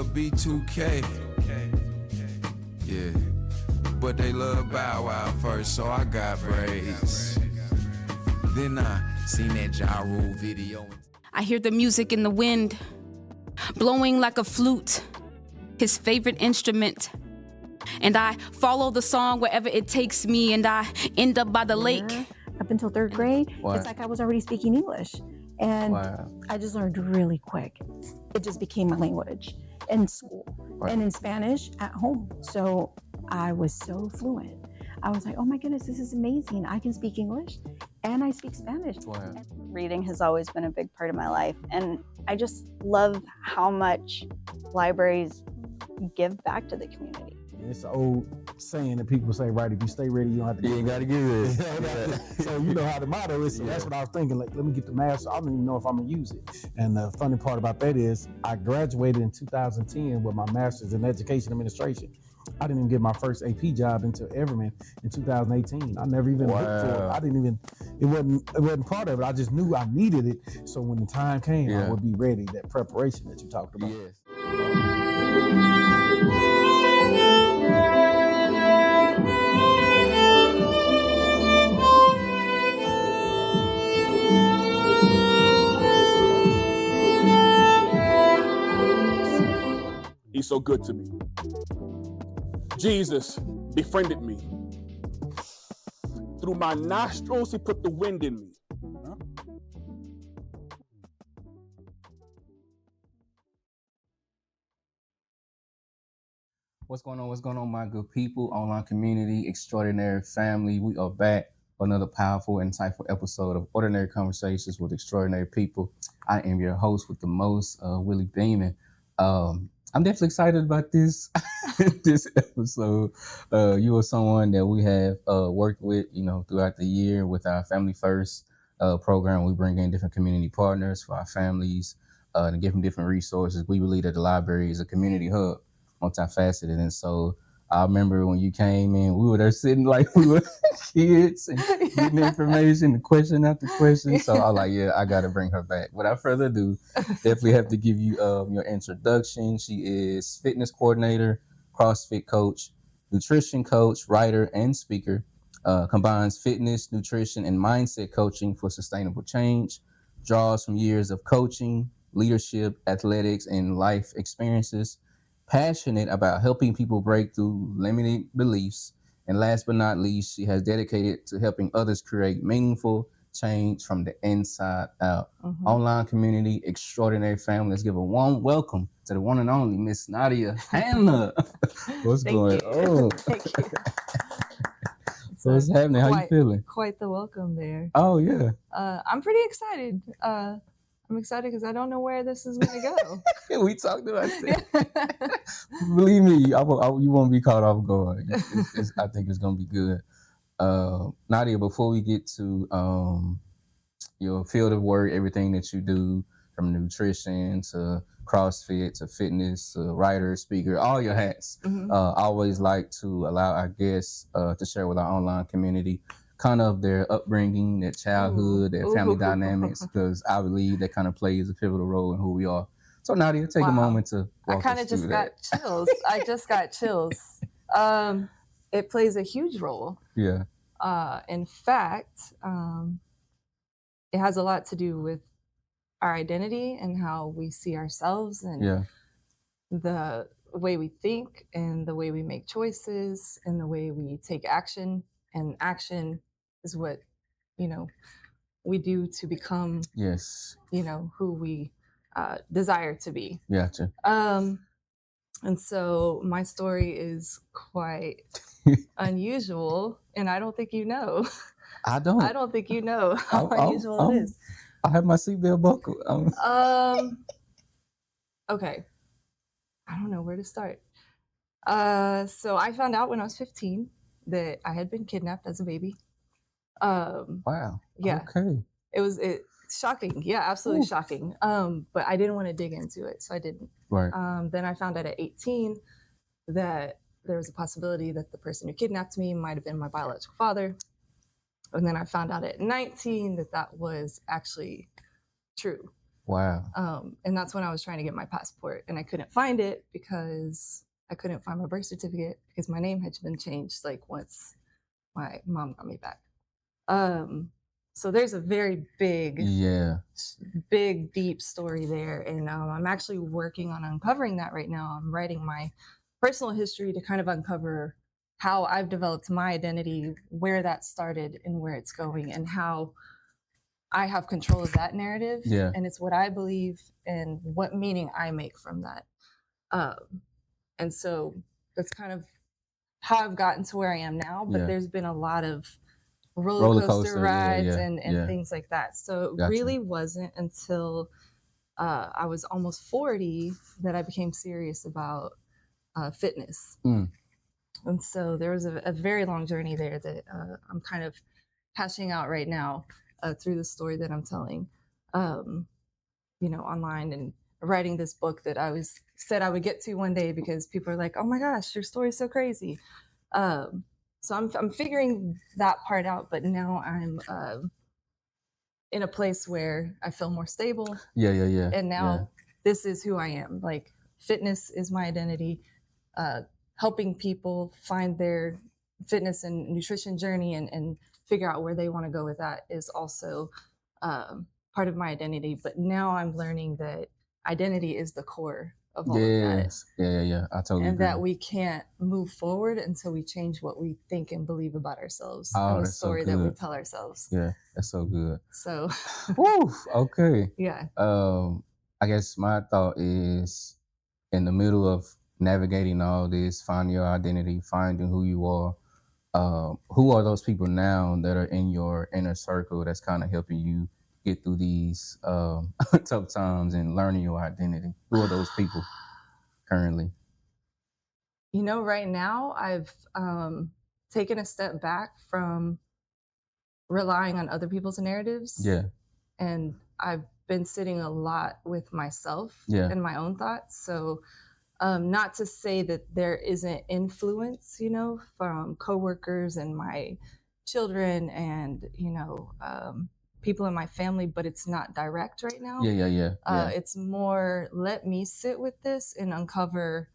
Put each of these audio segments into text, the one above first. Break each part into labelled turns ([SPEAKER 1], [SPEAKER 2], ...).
[SPEAKER 1] love B2K. Yeah, but they love Bow Wow first, so I got braids. Then I seen that Ja Rule video.
[SPEAKER 2] I hear the music in the wind, blowing like a flute, his favorite instrument. And I follow the song wherever it takes me, and I end up by the lake.
[SPEAKER 3] Up until third grade, it's like I was already speaking English. And I just learned really quick. It just became my language in school and in Spanish at home. So I was so fluent. I was like, oh my goodness, this is amazing. I can speak English and I speak Spanish.
[SPEAKER 4] Reading has always been a big part of my life. And I just love how much libraries give back to the community.
[SPEAKER 5] It's an old saying that people say, right, if you stay ready, you don't have to
[SPEAKER 6] You got to get ready.
[SPEAKER 5] So you know how the motto is. So that's what I was thinking. Like, let me get the master. I don't even know if I'm going to use it. And the funny part about that is I graduated in 2010 with my master's in education administration. I didn't even get my first AP job until Everman in 2018. I never even looked for it. I didn't even, it wasn't part of it. I just knew I needed it. So when the time came, I would be ready. That preparation that you talked about.
[SPEAKER 7] He's so good to me. Jesus befriended me. Through my nostrils, he put the wind in me.
[SPEAKER 6] What's going on? What's going on, my good people, online community, extraordinary family? We are back for another powerful and insightful episode of Ordinary Conversations with Extraordinary People. I am your host with the most, Willie Beeman. I'm definitely excited about this this episode. You are someone that we have worked with, throughout the year with our Family First program. We bring in different community partners for our families to give them different resources. We believe that the library is a community hub, multifaceted. And so I remember when you came in, we were there sitting like we were kids and getting information and question after question. So I was like, I got to bring her back. Without further ado, definitely have to give you your introduction. She is fitness coordinator, CrossFit coach, nutrition coach, writer, and speaker. Combines fitness, nutrition, and mindset coaching for sustainable change. Draws from years of coaching, leadership, athletics, and life experiences. Passionate about helping people break through limiting beliefs. And last but not least, she has dedicated to helping others create meaningful change from the inside out. Online community, extraordinary family. Let's give a warm welcome to the one and only Miss Nyddia Hannah. What's going on?
[SPEAKER 8] Thank you.
[SPEAKER 6] What's happening? How you feeling?
[SPEAKER 8] Quite the welcome there.
[SPEAKER 6] Oh, yeah.
[SPEAKER 8] I'm pretty excited. I'm excited because I don't know where this is going to
[SPEAKER 6] go. We talked about that. Believe me, you won't be caught off guard. I think it's going to be good. Nyddia, before we get to your field of work, everything that you do, from nutrition to CrossFit to fitness to writer, speaker, all your hats, I always like to allow our guests to share with our online community kind of their upbringing, their childhood, their family dynamics, because I believe that kind of plays a pivotal role in who we are. So Nyddia, take a moment to walk
[SPEAKER 8] I kind of just got chills. I just got chills. It plays a huge role.
[SPEAKER 6] Yeah.
[SPEAKER 8] In fact, it has a lot to do with our identity and how we see ourselves and the way we think and the way we make choices and the way we take action. And action is what, we do to become, who we desire to be.
[SPEAKER 6] Gotcha.
[SPEAKER 8] And so my story is quite unusual, and I don't think you know.
[SPEAKER 6] I don't
[SPEAKER 8] think you know how unusual it is.
[SPEAKER 6] I have my seatbelt buckled.
[SPEAKER 8] Okay. I don't know where to start. So I found out when I was 15 that I had been kidnapped as a baby.
[SPEAKER 6] Wow.
[SPEAKER 8] Yeah.
[SPEAKER 6] Okay.
[SPEAKER 8] It was shocking. Yeah, absolutely shocking. But I didn't want to dig into it, so I didn't.
[SPEAKER 6] Right.
[SPEAKER 8] Then I found out at 18 that there was a possibility that the person who kidnapped me might have been my biological father. And then I found out at 19 that that was actually true.
[SPEAKER 6] Wow.
[SPEAKER 8] And that's when I was trying to get my passport, and I couldn't find it because I couldn't find my birth certificate because my name had been changed like once my mom got me back. So there's a very big, deep story there, and I'm actually working on uncovering that right now. I'm writing my personal history to kind of uncover how I've developed my identity, where that started and where it's going, and how I have control of that narrative.
[SPEAKER 6] Yeah.
[SPEAKER 8] And it's what I believe and what meaning I make from that. And so that's kind of how I've gotten to where I am now. But there's been a lot of roller coaster rides and things like that. So it really wasn't until I was almost 40 that I became serious about fitness. And so there was a very long journey there that I'm kind of hashing out right now through the story that I'm telling, online, and writing this book that I said I would get to one day because people are like, oh my gosh, your story's so crazy. So I'm figuring that part out, but now I'm in a place where I feel more stable.
[SPEAKER 6] Yeah.
[SPEAKER 8] And now this is who I am. Like, fitness is my identity. Helping people find their fitness and nutrition journey and figure out where they want to go with that is also part of my identity. But now I'm learning that identity is the core of all of that.
[SPEAKER 6] Yeah. I totally
[SPEAKER 8] and
[SPEAKER 6] agree.
[SPEAKER 8] that we can't move forward until we change what we think and believe about ourselves and the story that we tell ourselves.
[SPEAKER 6] Yeah, that's so good.
[SPEAKER 8] So,
[SPEAKER 6] woo, okay.
[SPEAKER 8] Yeah.
[SPEAKER 6] I guess my thought is, in the middle of navigating all this, finding your identity, finding who you are, who are those people now that are in your inner circle that's kind of helping you get through these tough times and learning your identity? Who are those people currently?
[SPEAKER 8] Right now I've taken a step back from relying on other people's narratives.
[SPEAKER 6] Yeah.
[SPEAKER 8] And I've been sitting a lot with myself and my own thoughts. So not to say that there isn't influence, from coworkers and my children and, people in my family, but it's not direct right now.
[SPEAKER 6] Yeah.
[SPEAKER 8] It's more, let me sit with this and uncover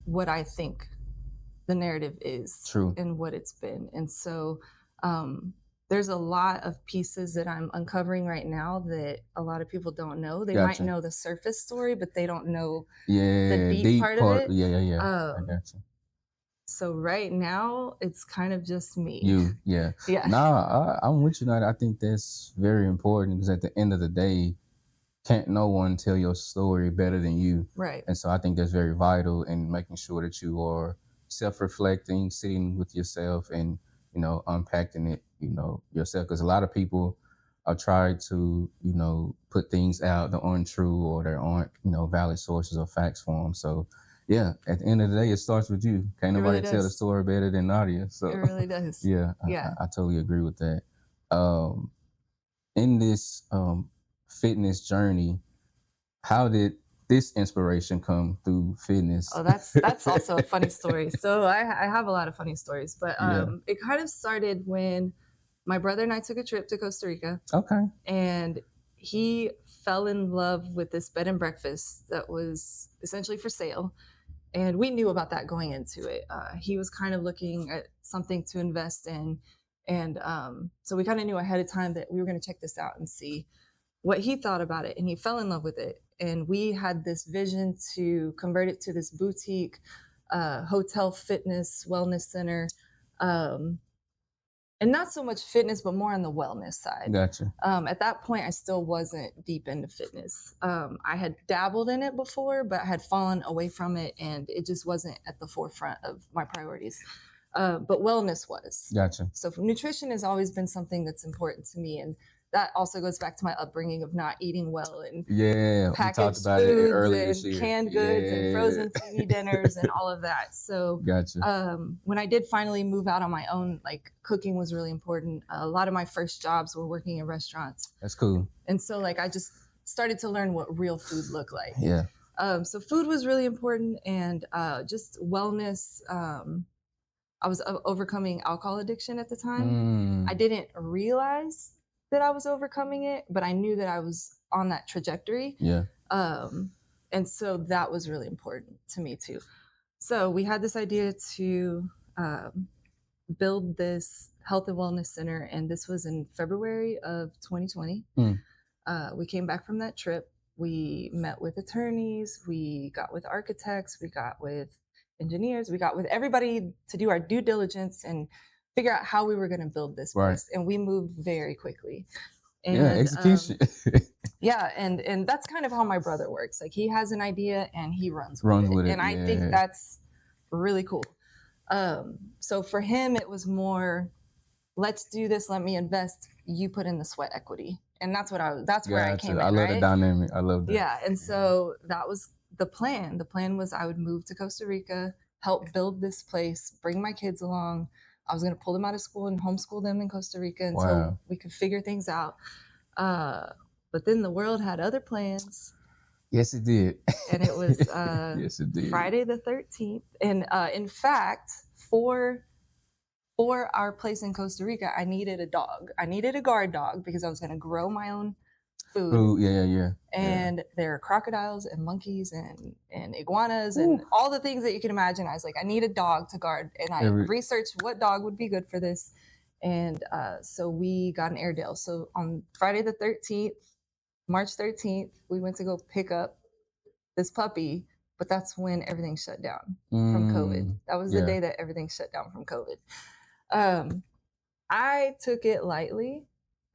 [SPEAKER 8] what I think the narrative is.
[SPEAKER 6] True.
[SPEAKER 8] And what it's been. And so there's a lot of pieces that I'm uncovering right now that a lot of people don't know. They might know the surface story, but they don't know the deep part of it.
[SPEAKER 6] Yeah. I got you.
[SPEAKER 8] So right now, it's kind of just me.
[SPEAKER 6] Yeah.
[SPEAKER 8] Yeah.
[SPEAKER 6] Nah, I'm with you. I think that's very important because at the end of the day, can't no one tell your story better than you.
[SPEAKER 8] Right.
[SPEAKER 6] And so I think that's very vital in making sure that you are self-reflecting, sitting with yourself and, unpacking it, yourself. Because a lot of people are trying to, put things out that aren't true or there aren't, valid sources or facts for them. So yeah, at the end of the day, it starts with you. Can't nobody tell the story better than Nyddia. So
[SPEAKER 8] it really does.
[SPEAKER 6] Yeah. I totally agree with that. In this fitness journey, how did this inspiration come through fitness?
[SPEAKER 8] Oh, that's also a funny story. So I have a lot of funny stories, but it kind of started when my brother and I took a trip to Costa Rica.
[SPEAKER 6] Okay.
[SPEAKER 8] And he fell in love with this bed and breakfast that was essentially for sale. And we knew about that going into it. He was kind of looking at something to invest in. And so we kind of knew ahead of time that we were going to check this out and see what he thought about it. And he fell in love with it. And we had this vision to convert it to this boutique, hotel fitness, wellness center. And not so much fitness, but more on the wellness side.
[SPEAKER 6] Gotcha.
[SPEAKER 8] At that point, I still wasn't deep into fitness. I had dabbled in it before, but I had fallen away from it, and it just wasn't at the forefront of my priorities. But wellness was.
[SPEAKER 6] Gotcha.
[SPEAKER 8] So nutrition has always been something that's important to me, and that also goes back to my upbringing of not eating well and packaged foods and canned goods and frozen TV dinners and all of that. So
[SPEAKER 6] gotcha.
[SPEAKER 8] When I did finally move out on my own, like, cooking was really important. A lot of my first jobs were working in restaurants.
[SPEAKER 6] That's cool.
[SPEAKER 8] And so I just started to learn what real food looked like.
[SPEAKER 6] Yeah.
[SPEAKER 8] So food was really important, and just wellness. I was overcoming alcohol addiction at the time. I didn't realize that I was overcoming it, but I knew that I was on that trajectory.
[SPEAKER 6] Yeah.
[SPEAKER 8] And so that was really important to me too. So we had this idea to build this health and wellness center, and this was in February of 2020. We came back from that trip. We met with attorneys, we got with architects, we got with engineers, we got with everybody to do our due diligence and figure out how we were going to build this place. And we moved very quickly. And,
[SPEAKER 6] execution.
[SPEAKER 8] Yeah, and that's kind of how my brother works. Like, he has an idea and he runs with it. And I think that's really cool. So for him, it was more, let's do this, let me invest, you put in the sweat equity. And that's where I came in.
[SPEAKER 6] I love the dynamic. I love that.
[SPEAKER 8] Yeah, and so that was the plan. The plan was I would move to Costa Rica, help build this place, bring my kids along. I was going to pull them out of school and homeschool them in Costa Rica until we could figure things out. But then the world had other plans.
[SPEAKER 6] Yes, it did.
[SPEAKER 8] And it was
[SPEAKER 6] yes, it did.
[SPEAKER 8] Friday the 13th. And in fact, for our place in Costa Rica, I needed a dog. I needed a guard dog because I was going to grow my own food.
[SPEAKER 6] Yeah.
[SPEAKER 8] And there are crocodiles and monkeys and iguanas and all the things that you can imagine. I was like, I need a dog to guard. And I researched what dog would be good for this. And so we got an Airedale. So on Friday the 13th, March 13th, we went to go pick up this puppy, but that's when everything shut down from COVID. That was the day that everything shut down from COVID. I took it lightly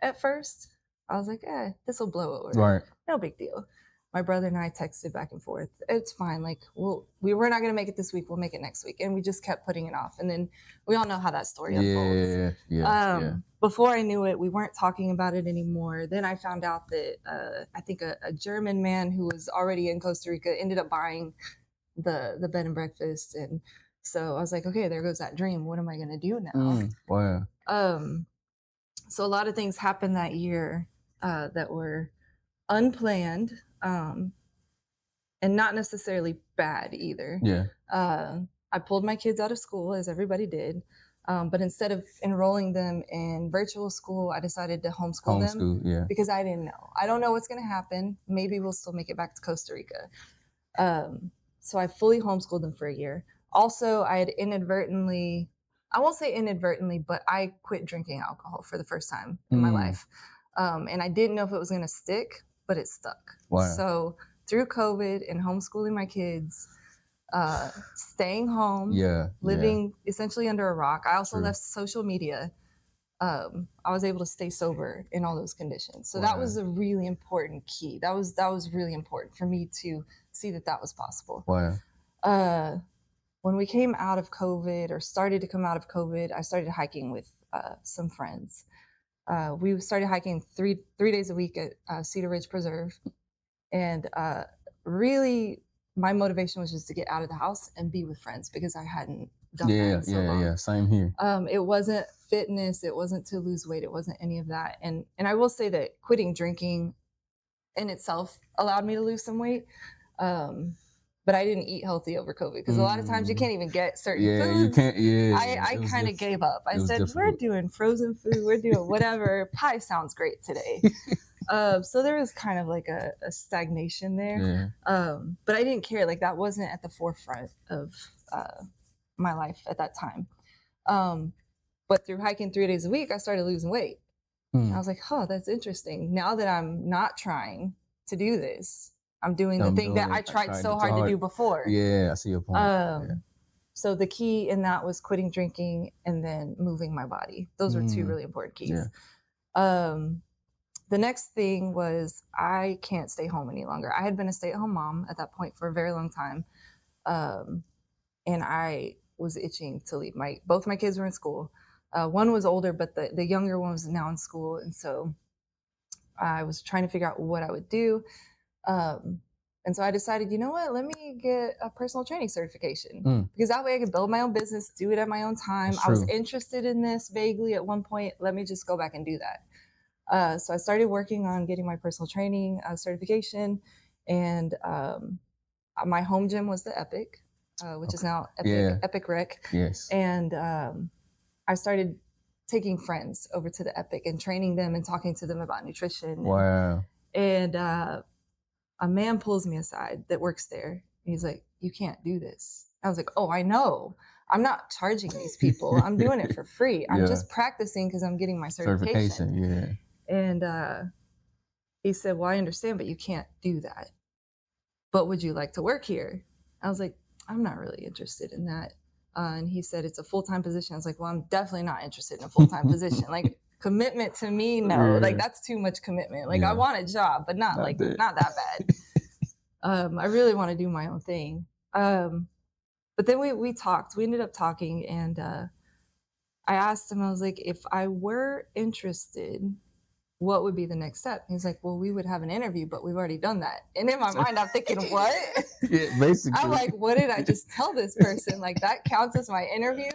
[SPEAKER 8] at first. I was like, this will blow over.
[SPEAKER 6] Right.
[SPEAKER 8] No big deal. My brother and I texted back and forth. It's fine. Like, we were not going to make it this week. We'll make it next week. And we just kept putting it off. And then we all know how that story unfolds.
[SPEAKER 6] Yeah.
[SPEAKER 8] Before I knew it, we weren't talking about it anymore. Then I found out that I think a German man who was already in Costa Rica ended up buying the bed and breakfast. And so I was like, okay, there goes that dream. What am I going to do now?
[SPEAKER 6] Wow.
[SPEAKER 8] So a lot of things happened that year that were unplanned and not necessarily bad either.
[SPEAKER 6] Yeah.
[SPEAKER 8] I pulled my kids out of school, as everybody did. But instead of enrolling them in virtual school, I decided to homeschool them because I didn't know. I don't know what's going to happen. Maybe we'll still make it back to Costa Rica. So I fully homeschooled them for a year. Also, I had I won't say inadvertently, but I quit drinking alcohol for the first time in my life. And I didn't know if it was going to stick, but it stuck.
[SPEAKER 6] Wow.
[SPEAKER 8] So through COVID and homeschooling my kids, staying home, living essentially under a rock. I also left social media. I was able to stay sober in all those conditions. So that was a really important key. That was really important for me to see that was possible.
[SPEAKER 6] Wow.
[SPEAKER 8] When we came out of COVID or started to come out of COVID, I started hiking with some friends. We started hiking three days a week at Cedar Ridge Preserve. And really, my motivation was just to get out of the house and be with friends because I hadn't done that in so long.
[SPEAKER 6] Yeah, same here.
[SPEAKER 8] It wasn't fitness, it wasn't to lose weight, it wasn't any of that. And I will say that quitting drinking in itself allowed me to lose some weight. But I didn't eat healthy over COVID because a lot of times you can't even get certain foods.
[SPEAKER 6] You can't.
[SPEAKER 8] I kind of gave up. I said, we're doing frozen food, we're doing whatever. Pie sounds great today. So there was kind of like a stagnation there. But I didn't care. Like, that wasn't at the forefront of my life at that time. But through hiking 3 days a week, I started losing weight. And I was like, that's interesting. Now that I'm not trying to do this, I'm doing the thing that I tried so hard to do before.
[SPEAKER 6] Yeah, I see your point.
[SPEAKER 8] So the key in that was quitting drinking and then moving my body. Those were two really important keys. The next thing was I can't stay home any longer. I had been a stay-at-home mom at that point for a very long time. And I was itching to leave. Both my kids were in school. One was older, but the younger one was now in school. And so I was trying to figure out what I would do. And so I decided, you know what, let me get a personal training certification because that way I could build my own business, do it at my own time. I was interested in this vaguely at one point. Let me just go back and do that. So I started working on getting my personal training certification, and my home gym was the Epic, which is now Epic Rec.
[SPEAKER 6] Yes.
[SPEAKER 8] And I started taking friends over to the Epic and training them and talking to them about nutrition.
[SPEAKER 6] Wow.
[SPEAKER 8] And a man pulls me aside that works there. He's like, "You can't do this." I was like, "Oh, I know. I'm not charging these people. I'm doing it for free. I'm just practicing because I'm getting my certification."
[SPEAKER 6] Yeah.
[SPEAKER 8] And he said, "Well, I understand, but you can't do that. But would you like to work here?" I was like, "I'm not really interested in that." And he said, "It's a full-time position." I was like, "Well, I'm definitely not interested in a full-time position. Like, commitment to me, no. Like, that's too much commitment. Like, I want a job, but not that bad. I really want to do my own thing." But then we talked. We ended up talking, and I asked him, I was like, "If I were interested, what would be the next step?" He's like, "Well, we would have an interview, but we've already done that." And in my mind, I'm thinking, what?
[SPEAKER 6] Yeah, basically.
[SPEAKER 8] I'm like, what did I just tell this person? Like, that counts as my interview?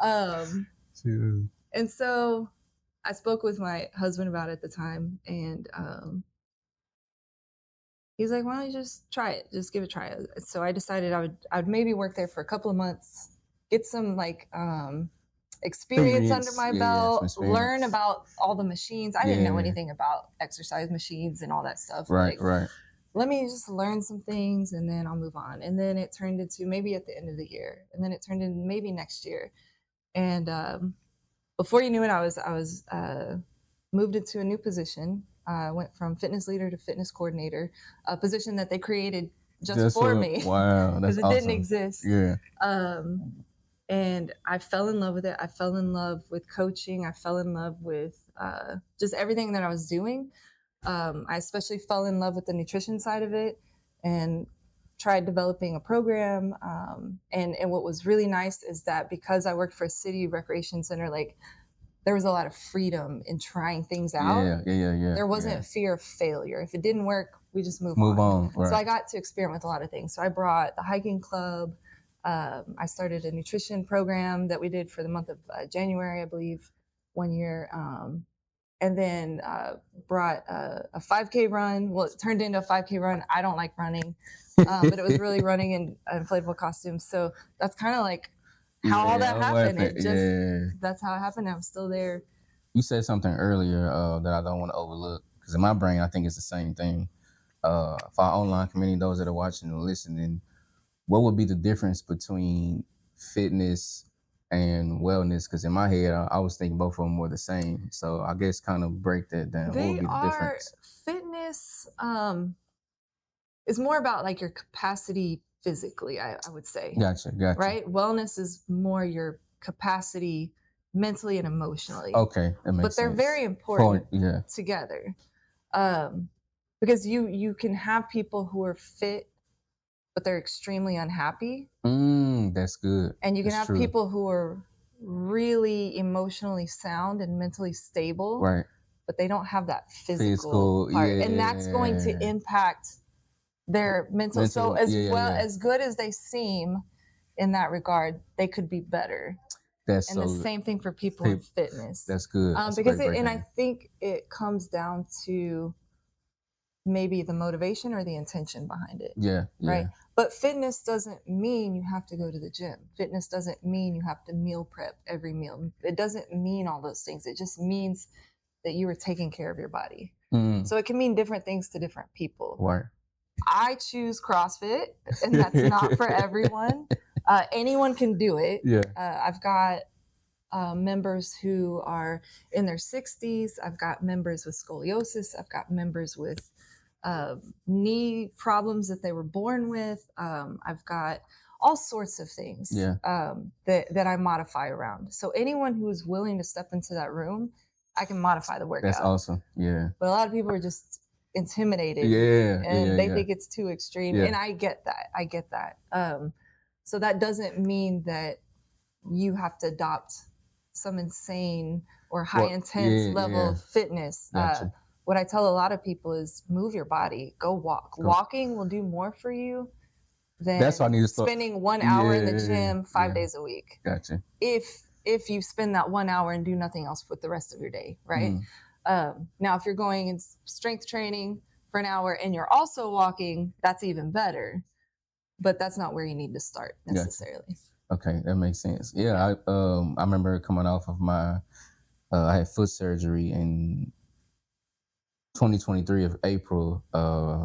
[SPEAKER 8] And so I spoke with my husband about it at the time, and he's like, "Why don't you just try it? Just give it a try." So I decided I'd maybe work there for a couple of months, get some experience under my belt, learn about all the machines. I didn't know anything about exercise machines and all that stuff.
[SPEAKER 6] Right.
[SPEAKER 8] Let me just learn some things and then I'll move on. And then it turned into maybe at the end of the year, and then it turned into maybe next year. And before you knew it, I was moved into a new position. I went from fitness leader to fitness coordinator, a position that they created just for me.
[SPEAKER 6] Wow, that's
[SPEAKER 8] because it didn't exist.
[SPEAKER 6] Yeah.
[SPEAKER 8] And I fell in love with it. I fell in love with coaching. I fell in love with just everything that I was doing. I especially fell in love with the nutrition side of it, and tried developing a program. And what was really nice is that because I worked for a city recreation center, like, there was a lot of freedom in trying things out.
[SPEAKER 6] Yeah.
[SPEAKER 8] There wasn't fear of failure. If it didn't work, we just move
[SPEAKER 6] on. Right.
[SPEAKER 8] So I got to experiment with a lot of things. So I brought the hiking club. I started a nutrition program that we did for the month of January, I believe, one year. And then brought a 5K run. Well, it turned into a 5K run. I don't like running, but it was really running in inflatable costumes. So that's kind of like how all that happened. That's how it happened. I'm still there.
[SPEAKER 6] You said something earlier that I don't want to overlook, because in my brain, I think it's the same thing. For our online community, those that are watching and listening, what would be the difference between fitness and wellness? Because in my head, I was thinking both of them were the same. So I guess kind of break that down. What would be the difference?
[SPEAKER 8] Fitness is more about like your capacity physically, I would say.
[SPEAKER 6] Gotcha.
[SPEAKER 8] Right? Wellness is more your capacity mentally and emotionally.
[SPEAKER 6] Okay, that makes sense.
[SPEAKER 8] But they're very important together. Because you can have people who are fit, but they're extremely unhappy.
[SPEAKER 6] That's good.
[SPEAKER 8] And you can have people who are really emotionally sound and mentally stable,
[SPEAKER 6] right?
[SPEAKER 8] But they don't have that physical part, and that's going to impact their mental. So as good as they seem in that regard, they could be better. The same thing for people in fitness.
[SPEAKER 6] That's good.
[SPEAKER 8] Because I think it comes down to maybe the motivation or the intention behind it.
[SPEAKER 6] Yeah.
[SPEAKER 8] Right. But fitness doesn't mean you have to go to the gym. Fitness doesn't mean you have to meal prep every meal. It doesn't mean all those things. It just means that you are taking care of your body. So it can mean different things to different people.
[SPEAKER 6] Right.
[SPEAKER 8] I choose CrossFit, and that's not for everyone. Anyone can do it.
[SPEAKER 6] Yeah.
[SPEAKER 8] I've got members who are in their 60s. I've got members with scoliosis. I've got members with knee problems that they were born with. I've got all sorts of things that I modify around. So anyone who is willing to step into that room, I can modify the workout.
[SPEAKER 6] That's awesome. Yeah.
[SPEAKER 8] But a lot of people are just intimidated. And they think it's too extreme. And I get that. So that doesn't mean that you have to adopt some insane or high intense level of fitness.
[SPEAKER 6] Gotcha.
[SPEAKER 8] What I tell a lot of people is move your body, go walk. Walking will do more for you than
[SPEAKER 6] that's why I need to
[SPEAKER 8] spending 1 hour in the gym 5 days a week.
[SPEAKER 6] Gotcha.
[SPEAKER 8] If you spend that 1 hour and do nothing else with the rest of your day, right? Now, if you're going in strength training for an hour and you're also walking, that's even better. But that's not where you need to start necessarily.
[SPEAKER 6] Okay, that makes sense. Yeah, I remember coming off of my, I had foot surgery, and 2023 of April.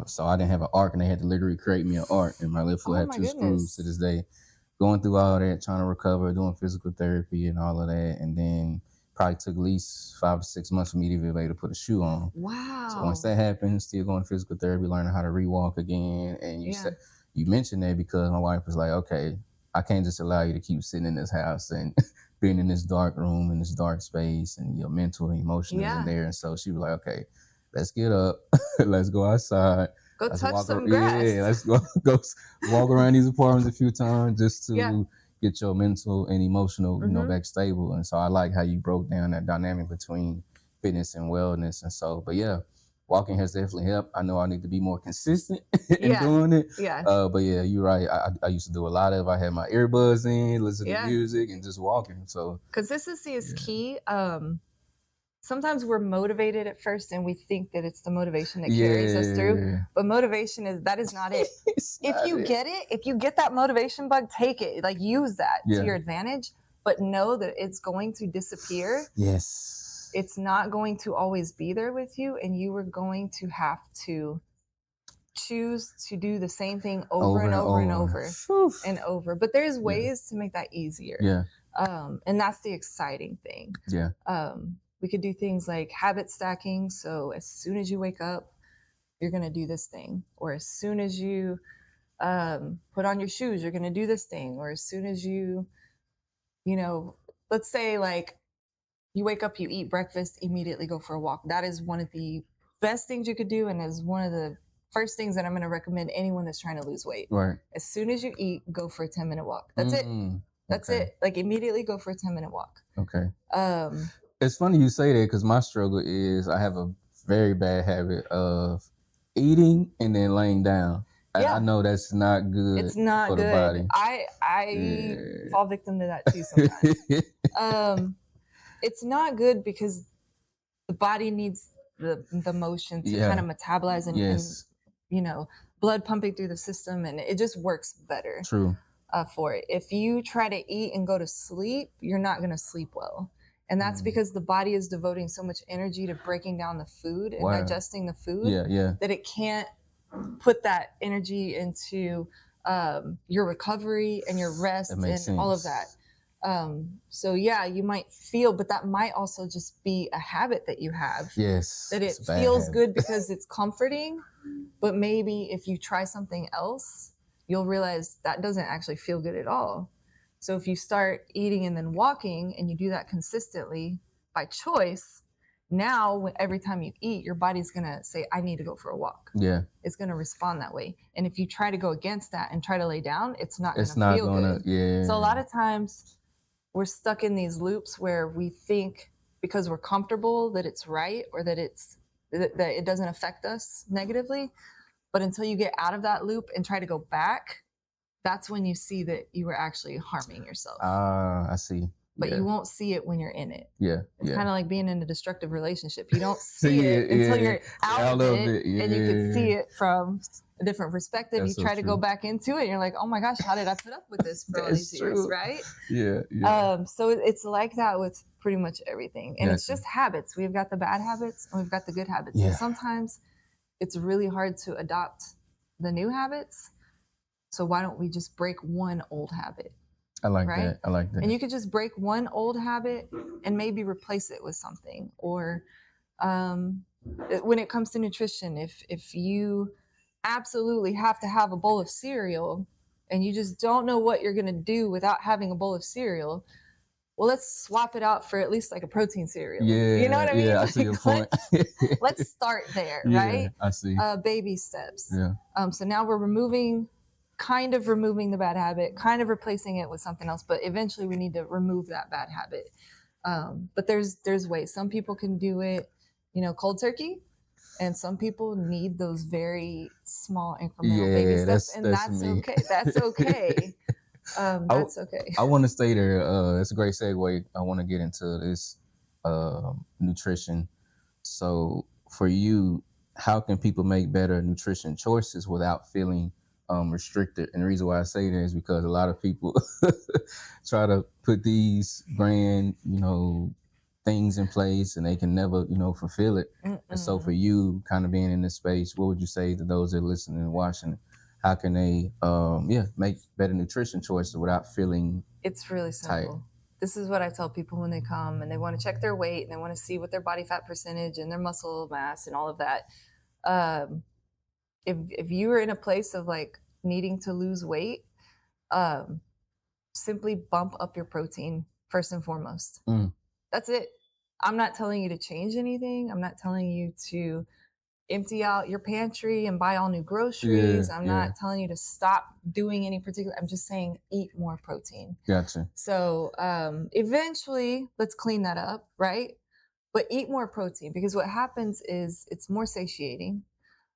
[SPEAKER 6] So I didn't have an arc, and they had to literally create me an arc, and my left foot had 2 screws to this day. Going through all that, trying to recover, doing physical therapy and all of that, and then probably took at least 5 to 6 months for me to even be able to put a shoe on.
[SPEAKER 8] Wow.
[SPEAKER 6] So once that happened, still going to physical therapy, learning how to rewalk again. And you mentioned that because my wife was like, okay, I can't just allow you to keep sitting in this house and being in this dark room, in this dark space, and your mental and emotional in there. And so she was like, okay, let's get up, let's go outside.
[SPEAKER 8] Go
[SPEAKER 6] let's
[SPEAKER 8] touch some grass.
[SPEAKER 6] Yeah, let's go walk around these apartments a few times just to get your mental and emotional, you know, back stable. And so I like how you broke down that dynamic between fitness and wellness. And so, but yeah, walking has definitely helped. I know I need to be more consistent in doing it. But yeah, you're right. I used to do a lot of, I had my earbuds in, listen to music and just walking. So
[SPEAKER 8] consistency is key. Sometimes we're motivated at first and we think that it's the motivation that carries us through, but motivation is not it. If you get that motivation bug, take it, like use that to your advantage, but know that it's going to disappear.
[SPEAKER 6] Yes.
[SPEAKER 8] It's not going to always be there with you, and you are going to have to choose to do the same thing over and over. But there's ways to make that easier. And that's the exciting thing. We could do things like habit stacking. So as soon as you wake up, you're going to do this thing. Or as soon as you put on your shoes, you're going to do this thing. Or as soon as you let's say like you wake up, you eat breakfast, immediately go for a walk. That is one of the best things you could do. And is one of the first things that I'm going to recommend anyone that's trying to lose weight. As soon as you eat, go for a 10-minute walk. That's it. That's it. Like immediately go for a 10-minute walk.
[SPEAKER 6] It's funny you say that because my struggle is I have a very bad habit of eating and then laying down. I know that's not good.
[SPEAKER 8] It's not
[SPEAKER 6] for
[SPEAKER 8] good.
[SPEAKER 6] The body.
[SPEAKER 8] I fall victim to that too sometimes. It's not good because the body needs the motion to kind of metabolize and blood pumping through the system, and it just works better. For it. If you try to eat and go to sleep, you're not going to sleep well. And that's because the body is devoting so much energy to breaking down the food and digesting the food that it can't put that energy into your recovery and your rest and all of that. So you might feel, but that might also just be a habit that you have. That it feels good because it's comforting, but maybe if you try something else, you'll realize that doesn't actually feel good at all. So if you start eating and then walking and you do that consistently by choice, now every time you eat, your body's going to say, I need to go for a walk. It's going to respond that way. And if you try to go against that and try to lay down, it's not going to feel good. So a lot of times we're stuck in these loops where we think because we're comfortable that it's right or that it doesn't affect us negatively. But until you get out of that loop and try to go back, that's when you see that you were actually harming yourself.
[SPEAKER 6] I see.
[SPEAKER 8] But you won't see it when you're in it. It's kind of like being in a destructive relationship. You don't see it until you're out of it and you can see it from a different perspective.
[SPEAKER 6] That's
[SPEAKER 8] you try
[SPEAKER 6] so
[SPEAKER 8] to
[SPEAKER 6] true.
[SPEAKER 8] go back into it and you're like, oh my gosh, how did I put up with this for all these years, right? So it's like that with pretty much everything. And it's just habits. We've got the bad habits and we've got the good habits. And sometimes it's really hard to adopt the new habits. So why don't we just break one old habit?
[SPEAKER 6] I like that.
[SPEAKER 8] And you could just break one old habit and maybe replace it with something. Or when it comes to nutrition, if you absolutely have to have a bowl of cereal and you just don't know what you're going to do without having a bowl of cereal, well, let's swap it out for at least like a protein cereal. You know what I mean?
[SPEAKER 6] I see your point.
[SPEAKER 8] Let's start there, right?
[SPEAKER 6] I see.
[SPEAKER 8] Baby steps. So now we're kind of removing the bad habit, kind of replacing it with something else, but eventually we need to remove that bad habit. But there's ways. Some people can do it, cold turkey, and some people need those very small incremental baby steps, and that's okay. That's okay. That's okay.
[SPEAKER 6] I want to stay there. It's a great segue. I want to get into this nutrition. So for you, how can people make better nutrition choices without feeling restricted? And the reason why I say that is because a lot of people try to put these grand, things in place and they can never, fulfill it. And so for you kind of being in this space, what would you say to those that are listening and watching? How can they make better nutrition choices without feeling
[SPEAKER 8] It's really simple.
[SPEAKER 6] tight?
[SPEAKER 8] This is what I tell people when they come and they want to check their weight and they want to see what their body fat percentage and their muscle mass and all of that. If you are in a place of like needing to lose weight, simply bump up your protein first and foremost. That's it. I'm not telling you to change anything. I'm not telling you to empty out your pantry and buy all new groceries. I'm not telling you to stop doing any particular, I'm just saying eat more protein.
[SPEAKER 6] Gotcha.
[SPEAKER 8] So eventually, let's clean that up, right? But eat more protein, because what happens is it's more satiating.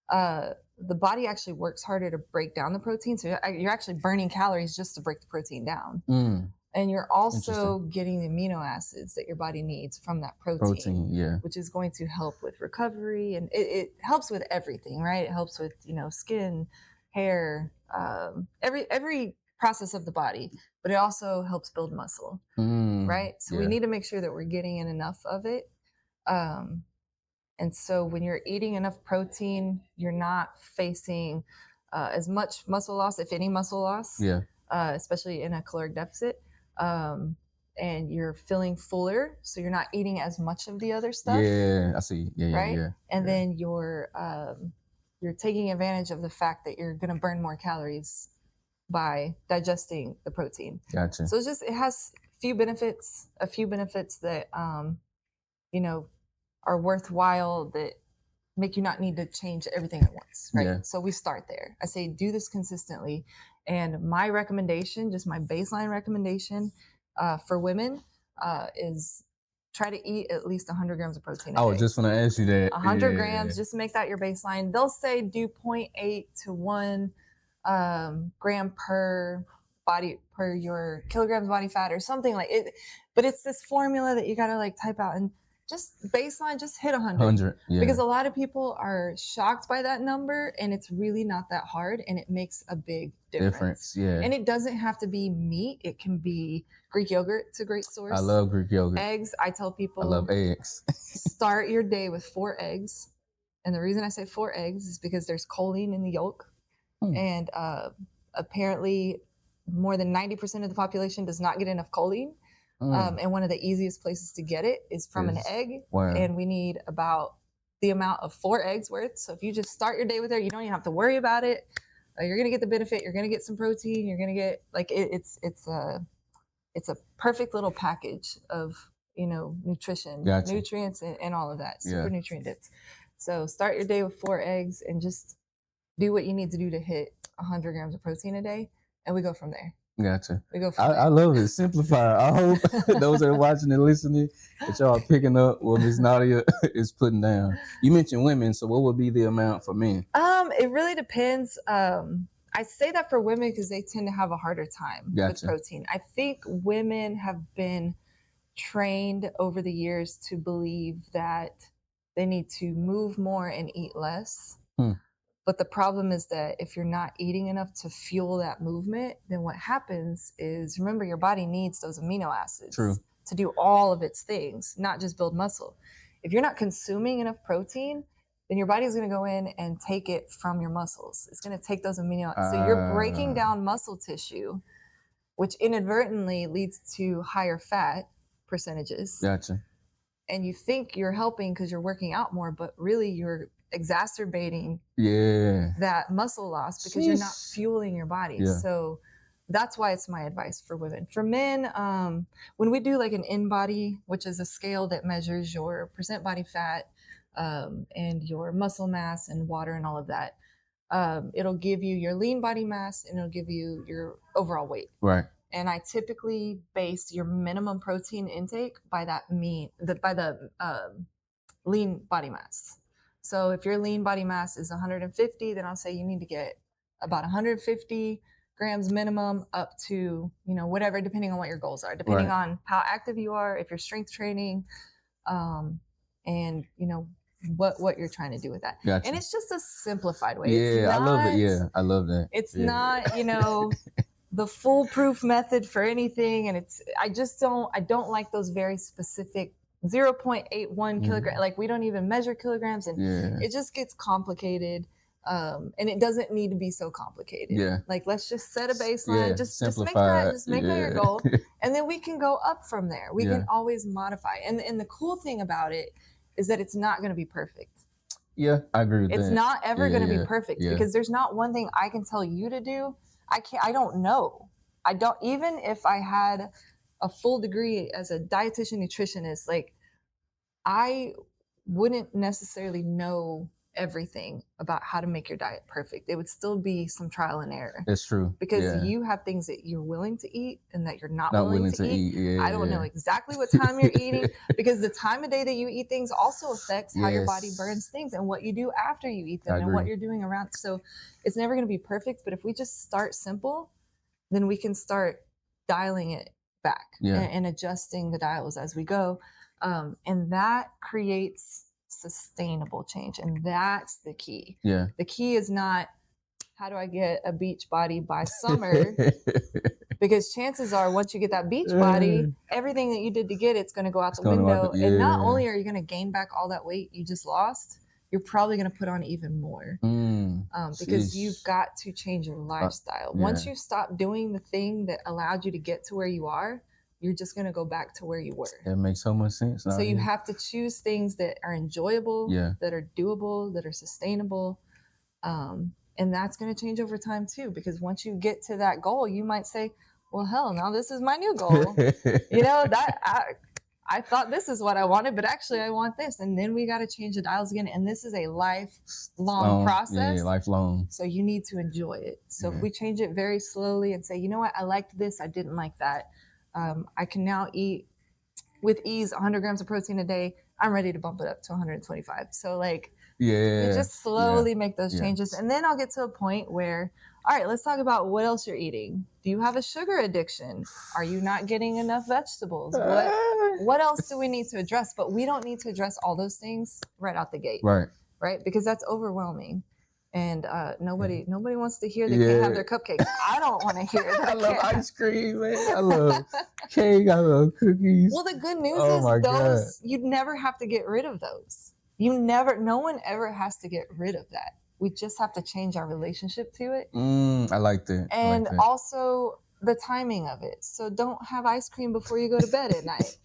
[SPEAKER 8] The body actually works harder to break down the protein. So you're actually burning calories just to break the protein down. And you're also getting the amino acids that your body needs from that protein, which is going to help with recovery. And it helps with everything, right? It helps with, skin, hair, every process of the body, but it also helps build muscle, right? So we need to make sure that we're getting in enough of it. And so when you're eating enough protein, you're not facing as much muscle loss, if any muscle loss, especially in a caloric deficit. And you're feeling fuller, so you're not eating as much of the other stuff.
[SPEAKER 6] Yeah, I see. Yeah.
[SPEAKER 8] And then you're taking advantage of the fact that you're going to burn more calories by digesting the protein.
[SPEAKER 6] Gotcha.
[SPEAKER 8] So it has a few benefits that are worthwhile, that make you not need to change everything at once, right? So we start there. I say do this consistently. And my recommendation, just my baseline recommendation for women is try to eat at least 100 grams of protein a day.
[SPEAKER 6] I was just going to ask you that.
[SPEAKER 8] 100 grams, just make that your baseline. They'll say do 0.8 to 1 gram per your kilograms body fat or something like it. But it's this formula that you got to like type out, and just baseline, just hit 100. Because a lot of people are shocked by that number, and it's really not that hard, and it makes a big difference. And it doesn't have to be meat. It can be Greek yogurt. It's a great source.
[SPEAKER 6] I love Greek yogurt.
[SPEAKER 8] Eggs. I tell people
[SPEAKER 6] I love eggs.
[SPEAKER 8] start your day with 4 eggs. And the reason I say 4 eggs is because there's choline in the yolk. And apparently more than 90% of the population does not get enough choline. And one of the easiest places to get it is from an egg. And we need about the amount of 4 eggs worth. So if you just start your day with it, you don't even have to worry about it. You're going to get the benefit. You're going to get some protein. You're going to get it's a perfect little package of, nutrition, nutrients and all of that. Super nutrient dense. So start your day with 4 eggs and just do what you need to do to hit 100 grams of protein a day. And we go from there.
[SPEAKER 6] Gotcha.
[SPEAKER 8] We go from there.
[SPEAKER 6] I love it. Simplify. I hope those that are watching and listening, that y'all are picking up what Ms. Nyddia is putting down. You mentioned women, so what would be the amount for men?
[SPEAKER 8] It really depends. I say that for women because they tend to have a harder time with protein. I think women have been trained over the years to believe that they need to move more and eat less. But the problem is that if you're not eating enough to fuel that movement, then what happens is, remember, your body needs those amino acids to do all of its things, not just build muscle. If you're not consuming enough protein, then your body's going to go in and take it from your muscles. It's going to take those amino acids. So you're breaking down muscle tissue, which inadvertently leads to higher fat percentages.
[SPEAKER 6] Gotcha.
[SPEAKER 8] And you think you're helping because you're working out more, but really you're exacerbating that muscle loss because you're not fueling your body. So that's why it's my advice for women. For men, when we do like an InBody, which is a scale that measures your percent body fat and your muscle mass and water and all of that, it'll give you your lean body mass and it'll give you your overall weight.
[SPEAKER 6] Right.
[SPEAKER 8] And I typically base your minimum protein intake by the lean body mass. So if your lean body mass is 150, then I'll say you need to get about 150 grams minimum up to, whatever, depending on what your goals are, depending on how active you are, if you're strength training, and what you're trying to do with that.
[SPEAKER 6] Gotcha.
[SPEAKER 8] And it's just a simplified way.
[SPEAKER 6] I love it. Yeah, I love that.
[SPEAKER 8] It's not, the foolproof method for anything. And I don't like those very specific 0.81 kilogram. Like we don't even measure kilograms, and it just gets complicated. And it doesn't need to be so complicated. Like let's just set a baseline. Just make that your goal, and then we can go up from there. We can always modify. And the cool thing about it is that it's not going to be perfect.
[SPEAKER 6] Yeah, I agree with that.
[SPEAKER 8] It's not ever going to be perfect because there's not one thing I can tell you to do. I don't know. I don't, even if I had a full degree as a dietitian nutritionist, like I wouldn't necessarily know everything about how to make your diet perfect. It would still be some trial and error.
[SPEAKER 6] That's true.
[SPEAKER 8] Because you have things that you're willing to eat and that you're not willing to eat. I don't know exactly what time you're eating, because the time of day that you eat things also affects how your body burns things and what you do after you eat them and what you're doing around. So it's never going to be perfect, but if we just start simple, then we can start dialing it back and adjusting the dials as we go. And that creates sustainable change, and that's the key. The key is not how do I get a beach body by summer, because chances are once you get that beach body, everything that you did to get it's going to go out the window. And not only are you going to gain back all that weight you just lost, you're probably going to put on even more because you've got to change your lifestyle. Once you stop doing the thing that allowed you to get to where you are, you're just going to go back to where you were.
[SPEAKER 6] That makes so much sense.
[SPEAKER 8] So you have to choose things that are enjoyable, that are doable, that are sustainable. And that's going to change over time too, because once you get to that goal, you might say, well, hell, now this is my new goal. You know, that I thought this is what I wanted, but actually I want this. And then we got to change the dials again. And this is a lifelong process.
[SPEAKER 6] Yeah, lifelong.
[SPEAKER 8] So you need to enjoy it. So if we change it very slowly and say, you know what, I liked this, I didn't like that. I can now eat with ease 100 grams of protein a day. I'm ready to bump it up to 125. So like, you just slowly make those changes. And then I'll get to a point where, all right, let's talk about what else you're eating. Do you have a sugar addiction? Are you not getting enough vegetables? What else do we need to address? But we don't need to address all those things right out the gate. Right? Because that's overwhelming. And nobody wants to hear they can't have their cupcakes. I don't want to hear that.
[SPEAKER 6] I love ice cream, man. I love cake. I love cookies.
[SPEAKER 8] Well, the good news is those, you'd never have to get rid of those. No one ever has to get rid of that. We just have to change our relationship to it.
[SPEAKER 6] I like that.
[SPEAKER 8] And also the timing of it. So don't have ice cream before you go to bed at night.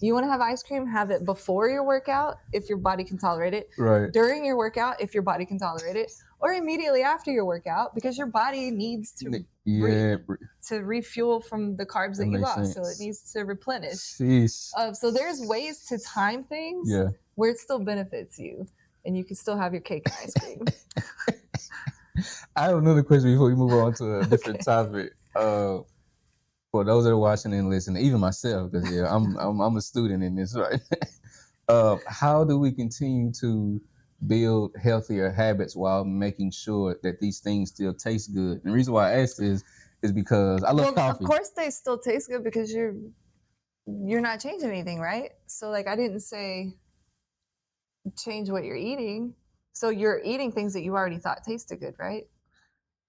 [SPEAKER 8] You want to have ice cream, have it before your workout if your body can tolerate it. During your workout if your body can tolerate it. Or immediately after your workout, because your body needs to refuel from the carbs that you lost. So it needs to replenish. So there's ways to time things where it still benefits you, and you can still have your cake and ice cream.
[SPEAKER 6] I have another question before we move on to a different topic. For those that are watching and listening, even myself, because I'm a student in this, right? How do we continue to build healthier habits while making sure that these things still taste good? And the reason why I asked is because I love coffee.
[SPEAKER 8] Of course they still taste good because you're not changing anything, right? So like I didn't say change what you're eating. So you're eating things that you already thought tasted good, right?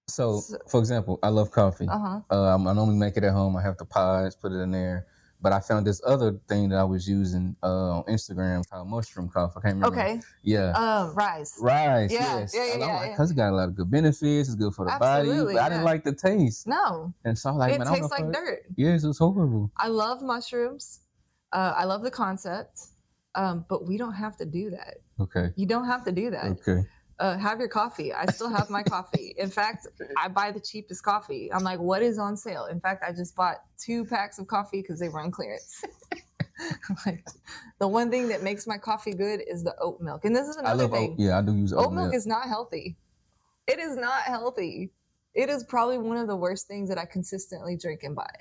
[SPEAKER 6] So for example, I love coffee. I normally make it at home. I have the pods, put it in there. But I found this other thing that I was using on Instagram called mushroom coffee. I can't remember.
[SPEAKER 8] Okay. Rise.
[SPEAKER 6] Yes. Because it got a lot of good benefits. It's good for the body. But I didn't like the taste.
[SPEAKER 8] No.
[SPEAKER 6] And so I was like,
[SPEAKER 8] it tastes like dirt.
[SPEAKER 6] Yes, it's horrible.
[SPEAKER 8] I love mushrooms. I love the concept. But we don't have to do that.
[SPEAKER 6] Okay.
[SPEAKER 8] You don't have to do that.
[SPEAKER 6] Okay.
[SPEAKER 8] Have your coffee. I still have my coffee. In fact, I buy the cheapest coffee. I'm like, what is on sale? In fact, I just bought 2 packs of coffee because they were on clearance. Like, the one thing that makes my coffee good is the oat milk. And this is another thing.
[SPEAKER 6] I do use oat milk.
[SPEAKER 8] Oat milk is not healthy. It is not healthy. It is probably one of the worst things that I consistently drink and buy.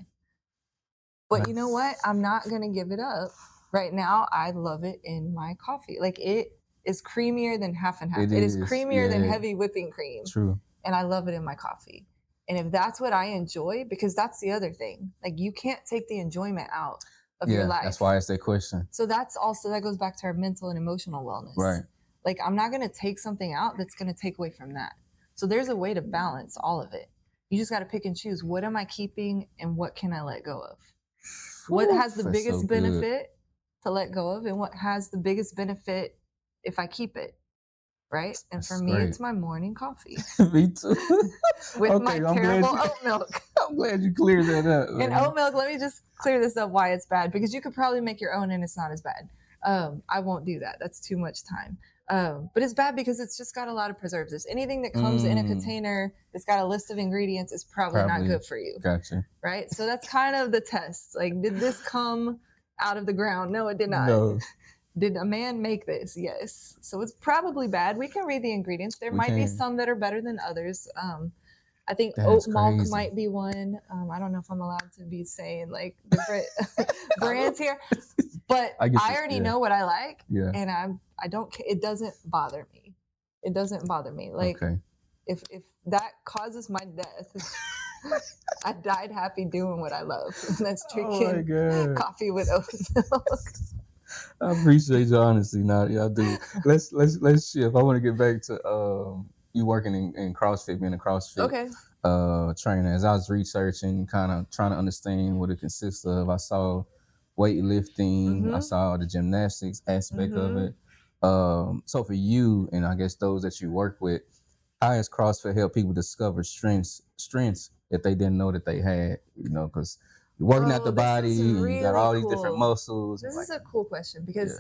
[SPEAKER 8] But you know what? I'm not going to give it up. Right now, I love it in my coffee. Like, it is creamier than half and half. It is creamier than heavy whipping cream.
[SPEAKER 6] True.
[SPEAKER 8] And I love it in my coffee. And if that's what I enjoy, because that's the other thing, like you can't take the enjoyment out of your life.
[SPEAKER 6] That's why I asked that question.
[SPEAKER 8] So that goes back to our mental and emotional wellness.
[SPEAKER 6] Right.
[SPEAKER 8] Like I'm not going to take something out that's going to take away from that. So there's a way to balance all of it. You just got to pick and choose. What am I keeping and what can I let go of? What has the biggest benefit to let go of and what has the biggest benefit if I keep it. Right? And
[SPEAKER 6] That's
[SPEAKER 8] for me,
[SPEAKER 6] great.
[SPEAKER 8] it's my morning coffee.
[SPEAKER 6] Me too.
[SPEAKER 8] With
[SPEAKER 6] Okay,
[SPEAKER 8] my terrible oat milk.
[SPEAKER 6] I'm glad you cleared that up.
[SPEAKER 8] And
[SPEAKER 6] Man.
[SPEAKER 8] oat milk, let me just clear this up why it's bad, because you could probably make your own and it's not as bad. I won't do that. That's too much time. But it's bad because it's just got a lot of preservatives. Anything that comes in a container that's got a list of ingredients is probably not good for you.
[SPEAKER 6] Gotcha.
[SPEAKER 8] Right? So that's kind of the test. Like, did this come out of the ground? No, it did not.
[SPEAKER 6] No.
[SPEAKER 8] Did a man make this? Yes. So it's probably bad. We can read the ingredients. There might be some that are better than others. I think oat milk might be one. I don't know if I'm allowed to be saying like different brands here, but I already know what I like, and I don't. It doesn't bother me. It doesn't bother me. Like if that causes my death, I died happy doing what I love. And that's drinking coffee with oat milk.
[SPEAKER 6] I appreciate your honesty, Nyddia. I do. Let's shift. I want to get back to you working in CrossFit, being a CrossFit trainer. As I was researching, kind of trying to understand what it consists of, I saw weightlifting, I saw the gymnastics aspect of it. So for you, and I guess those that you work with, how has CrossFit helped people discover strengths that they didn't know that they had? You know, because you're working out the body, and you got all these different muscles.
[SPEAKER 8] This is a cool question because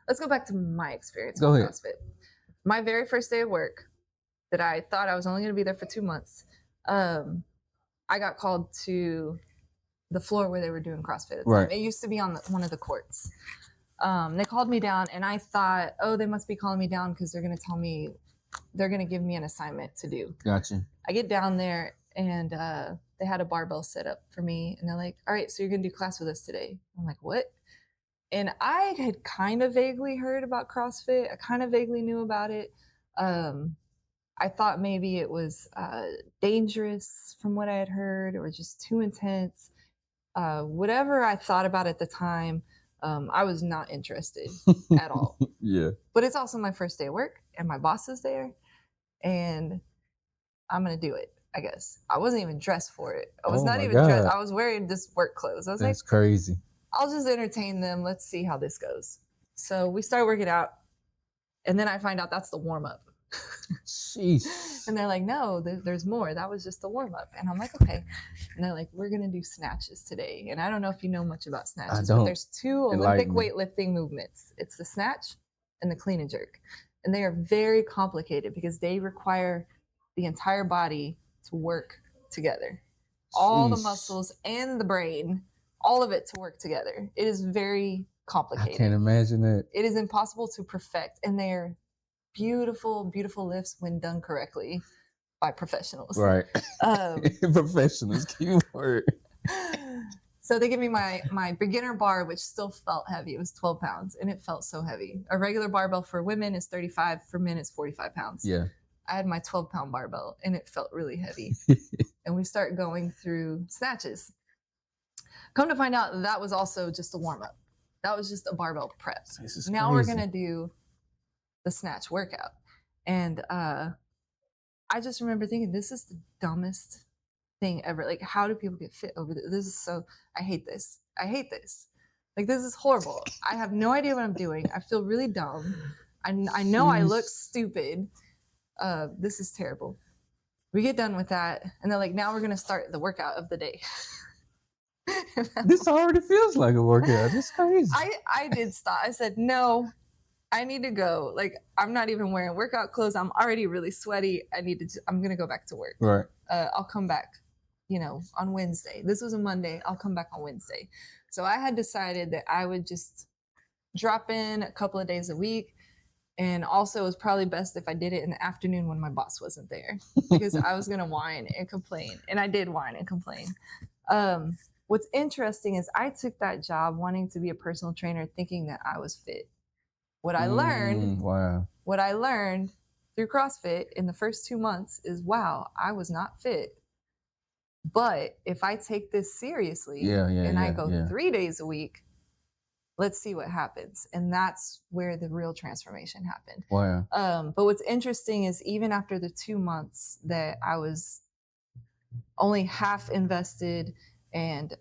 [SPEAKER 8] let's go back to my experience
[SPEAKER 6] with
[SPEAKER 8] CrossFit. My very first day of work, that I thought I was only going to be there for 2 months, I got called to the floor where they were doing CrossFit at the time. It used to be on one of the courts. They called me down, and I thought, oh, they must be calling me down because they're going to tell me, they're going to give me an assignment to do.
[SPEAKER 6] Gotcha.
[SPEAKER 8] I get down there, and they had a barbell set up for me, and they're like, all right, so you're going to do class with us today. I'm like, what? And I had kind of vaguely heard about CrossFit. I kind of vaguely knew about it. I thought maybe it was dangerous from what I had heard, or just too intense. Whatever I thought about at the time, I was not interested at all. But it's also my first day of work, and my boss is there, and I'm going to do it, I guess. I wasn't even dressed for it. I was not even dressed. I was wearing just work clothes. I was
[SPEAKER 6] That's crazy.
[SPEAKER 8] I'll just entertain them. Let's see how this goes. So we start working out, and then I find out that's the warm-up.
[SPEAKER 6] Jeez.
[SPEAKER 8] And they're like, no, there's more. That was just the warm-up. And I'm like, okay. And they're like, we're going to do snatches today. And I don't know if you know much about snatches, but there's 2 Olympic weightlifting movements. It's the snatch and the clean and jerk. And they are very complicated because they require the entire body to work together. All the muscles and the brain, all of it to work together. It is very complicated.
[SPEAKER 6] I can't imagine it.
[SPEAKER 8] It is impossible to perfect. And they're beautiful, beautiful lifts when done correctly by professionals.
[SPEAKER 6] Right. Professionals, keyword.
[SPEAKER 8] So they give me my beginner bar, which still felt heavy. It was 12 pounds, and it felt so heavy. A regular barbell for women is 35. For men, it's 45 pounds.
[SPEAKER 6] Yeah.
[SPEAKER 8] I had my 12-pound barbell, and it felt really heavy. And we start going through snatches. Come to find out, that was also just a warm-up. That was just a barbell prep. Now we're going to do the snatch workout. And I just remember thinking, this is the dumbest thing ever. Like, how do people get fit over this? This is so, I hate this. I hate this. Like, this is horrible. I have no idea what I'm doing. I feel really dumb. I know I look stupid. This is terrible. We get done with that, and they're like, now we're going to start the workout of the day.
[SPEAKER 6] This already feels like a workout. It's crazy.
[SPEAKER 8] I did stop. I said, no, I need to go. Like, I'm not even wearing workout clothes. I'm already really sweaty. I'm going to go back to work.
[SPEAKER 6] Right.
[SPEAKER 8] I'll come back, on Wednesday. This was a Monday. I'll come back on Wednesday. So I had decided that I would just drop in a couple of days a week. And also, it was probably best if I did it in the afternoon when my boss wasn't there, because I was going to whine and complain. And I did whine and complain. What's interesting is I took that job wanting to be a personal trainer, thinking that I was fit. What I learned through CrossFit in the first 2 months is, wow, I was not fit. But if I take this seriously I go 3 days a week, let's see what happens. And that's where the real transformation happened.
[SPEAKER 6] Wow.
[SPEAKER 8] But what's interesting is even after the 2 months that I was only half invested and,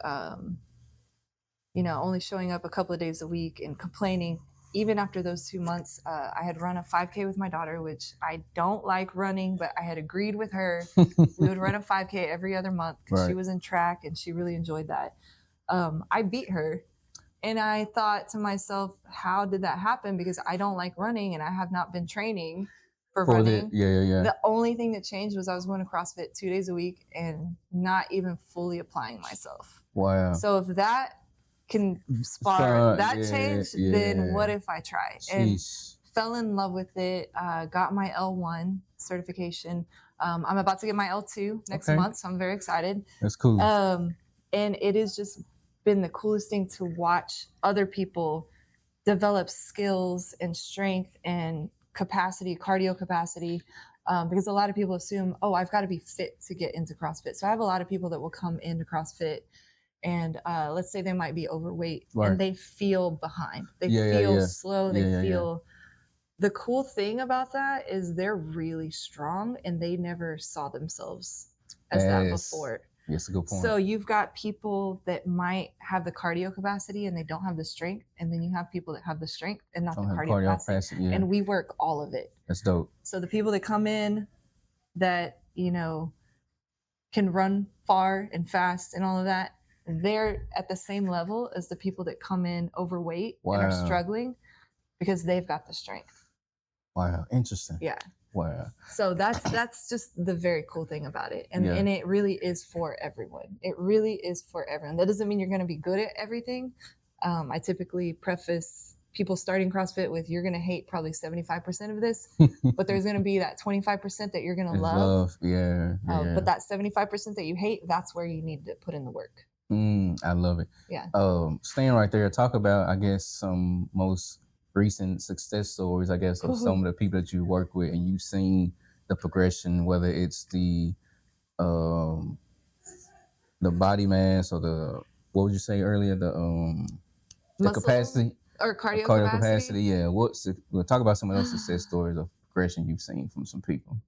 [SPEAKER 8] only showing up a couple of days a week and complaining. Even after those 2 months, I had run a 5K with my daughter, which I don't like running, but I had agreed with her. We would run a 5K every other month because she was in track and she really enjoyed that. I beat her. And I thought to myself, how did that happen? Because I don't like running and I have not been training for running. The only thing that changed was I was going to CrossFit 2 days a week and not even fully applying myself.
[SPEAKER 6] Wow.
[SPEAKER 8] So if that can spark that change, then what if I try? And fell in love with it, got my L1 certification. I'm about to get my L2 next month, so I'm very excited.
[SPEAKER 6] That's cool.
[SPEAKER 8] And it has just been the coolest thing to watch other people develop skills and strength and capacity, cardio capacity, because a lot of people assume, oh, I've got to be fit to get into CrossFit. So I have a lot of people that will come into CrossFit and let's say they might be overweight and they feel behind. They feel slow. They feel. The cool thing about that is they're really strong and they never saw themselves as that before.
[SPEAKER 6] Yes, a good point.
[SPEAKER 8] So you've got people that might have the cardio capacity and they don't have the strength, and then you have people that have the strength and not the cardio capacity. And we work all of it.
[SPEAKER 6] That's dope.
[SPEAKER 8] So the people that come in that, can run far and fast and all of that, they're at the same level as the people that come in overweight and are struggling because they've got the strength.
[SPEAKER 6] Wow, interesting.
[SPEAKER 8] Yeah.
[SPEAKER 6] Wow.
[SPEAKER 8] So that's just the very cool thing about it. And it really is for everyone. It really is for everyone. That doesn't mean you're going to be good at everything. I typically preface people starting CrossFit with, you're going to hate probably 75% of this, but there's going to be that 25% that you're going to love. But that 75% that you hate, that's where you need to put in the work.
[SPEAKER 6] I love it.
[SPEAKER 8] Yeah.
[SPEAKER 6] Staying right there, talk about, I guess, some most recent success stories, I guess, of some of the people that you work with, and you've seen the progression, whether it's the body mass or the, what would you say earlier, the capacity
[SPEAKER 8] or cardio
[SPEAKER 6] capacity. Yeah. We'll talk about some of those success stories of progression you've seen from some people.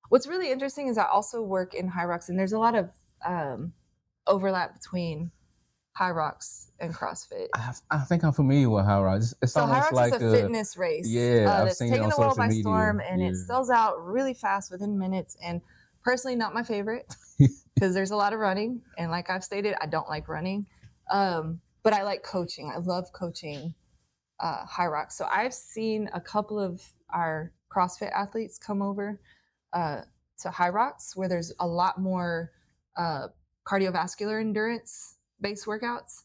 [SPEAKER 8] What's really interesting is I also work in High Rocks, and there's a lot of overlap between High Rocks and CrossFit.
[SPEAKER 6] I think I'm familiar with High Rocks. It's
[SPEAKER 8] so
[SPEAKER 6] almost
[SPEAKER 8] High Rocks
[SPEAKER 6] like
[SPEAKER 8] is a fitness race.
[SPEAKER 6] I've seen
[SPEAKER 8] taken
[SPEAKER 6] it on
[SPEAKER 8] the world by
[SPEAKER 6] social
[SPEAKER 8] storm,
[SPEAKER 6] media.
[SPEAKER 8] and it sells out really fast within minutes. And personally, not my favorite because there's a lot of running, and like I've stated, I don't like running. But I like coaching. I love coaching High Rocks. So I've seen a couple of our CrossFit athletes come over to High Rocks, where there's a lot more cardiovascular endurance based workouts.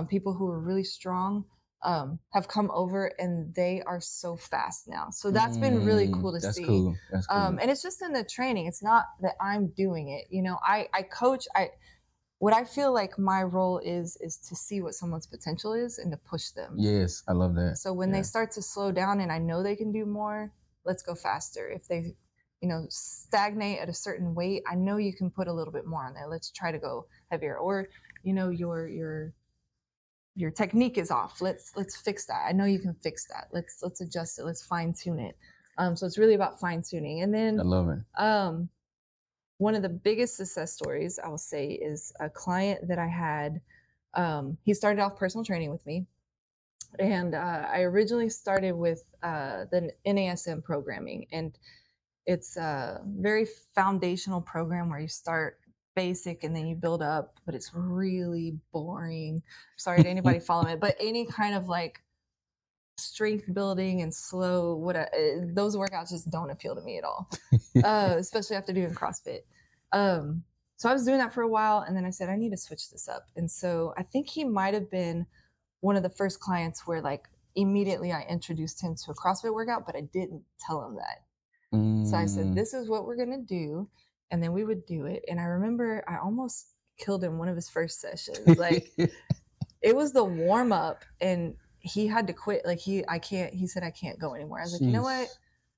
[SPEAKER 8] People who are really strong have come over, and they are so fast now. So that's been really cool to see.
[SPEAKER 6] Cool. That's cool.
[SPEAKER 8] And it's just in the training. It's not that I'm doing it. I coach. What I feel like my role is to see what someone's potential is and to push them.
[SPEAKER 6] Yes, I love that.
[SPEAKER 8] So when they start to slow down and I know they can do more, let's go faster. If they stagnate at a certain weight, I know you can put a little bit more on there. Let's try to go heavier. Or your technique is off. Let's fix that. I know you can fix that. Let's adjust it. Let's fine tune it. So it's really about fine tuning. And then
[SPEAKER 6] I love it.
[SPEAKER 8] One of the biggest success stories I will say is a client that I had. He started off personal training with me, and I originally started with the NASM programming, and it's a very foundational program where you start basic and then you build up, but it's really boring. Sorry to anybody following it, but any kind of like strength building and slow, those workouts just don't appeal to me at all, especially after doing CrossFit. So I was doing that for a while, and then I said, I need to switch this up. And so I think he might have been one of the first clients where like immediately I introduced him to a CrossFit workout, but I didn't tell him that. So I said, this is what we're going to do. And then we would do it. And I remember I almost killed him one of his first sessions. Like it was the warm up and he had to quit. Like he said, I can't go anymore. I was like, you know what?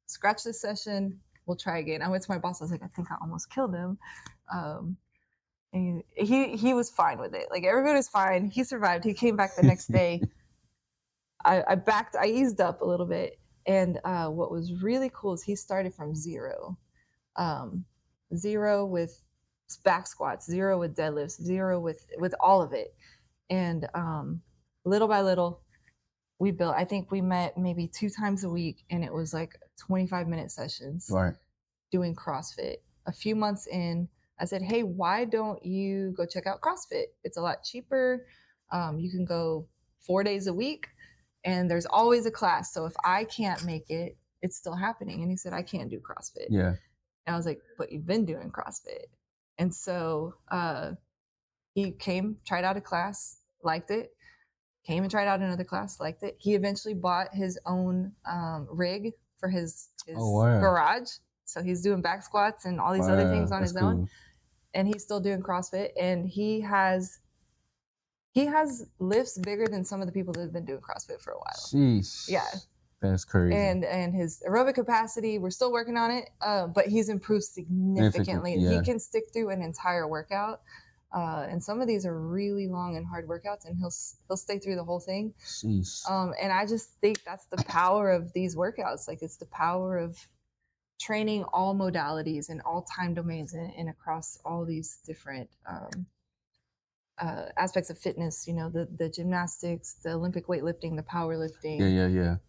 [SPEAKER 8] Scratch this session. We'll try again. I went to my boss. I was like, I think I almost killed him. And he was fine with it. Like everybody was fine. He survived. He came back the next day. I eased up a little bit. And what was really cool is he started from zero with back squats, 0 with deadlifts, 0 with all of it. And little by little, we built, I think we met maybe 2 times a week, and it was like 25-minute sessions doing CrossFit. A few months in, I said, hey, why don't you go check out CrossFit? It's a lot cheaper. You can go 4 days a week, and there's always a class. So if I can't make it, it's still happening. And he said, I can't do CrossFit.
[SPEAKER 6] Yeah.
[SPEAKER 8] And I was like, but you've been doing CrossFit. And so he came, tried out a class, liked it, came and tried out another class, liked it. He eventually bought his own rig for his garage. So he's doing back squats and all these other things on his own. And he's still doing CrossFit. And he has lifts bigger than some of the people that have been doing CrossFit for a while.
[SPEAKER 6] Sheesh.
[SPEAKER 8] Yeah.
[SPEAKER 6] That's crazy.
[SPEAKER 8] And his aerobic capacity, we're still working on it, but he's improved significantly. Yeah. He can stick through an entire workout. And some of these are really long and hard workouts, and he'll stay through the whole thing.
[SPEAKER 6] Sheesh.
[SPEAKER 8] And I just think that's the power of these workouts. Like, it's the power of training all modalities and all time domains and across all these different aspects of fitness, you know, the gymnastics, the Olympic weightlifting, the powerlifting,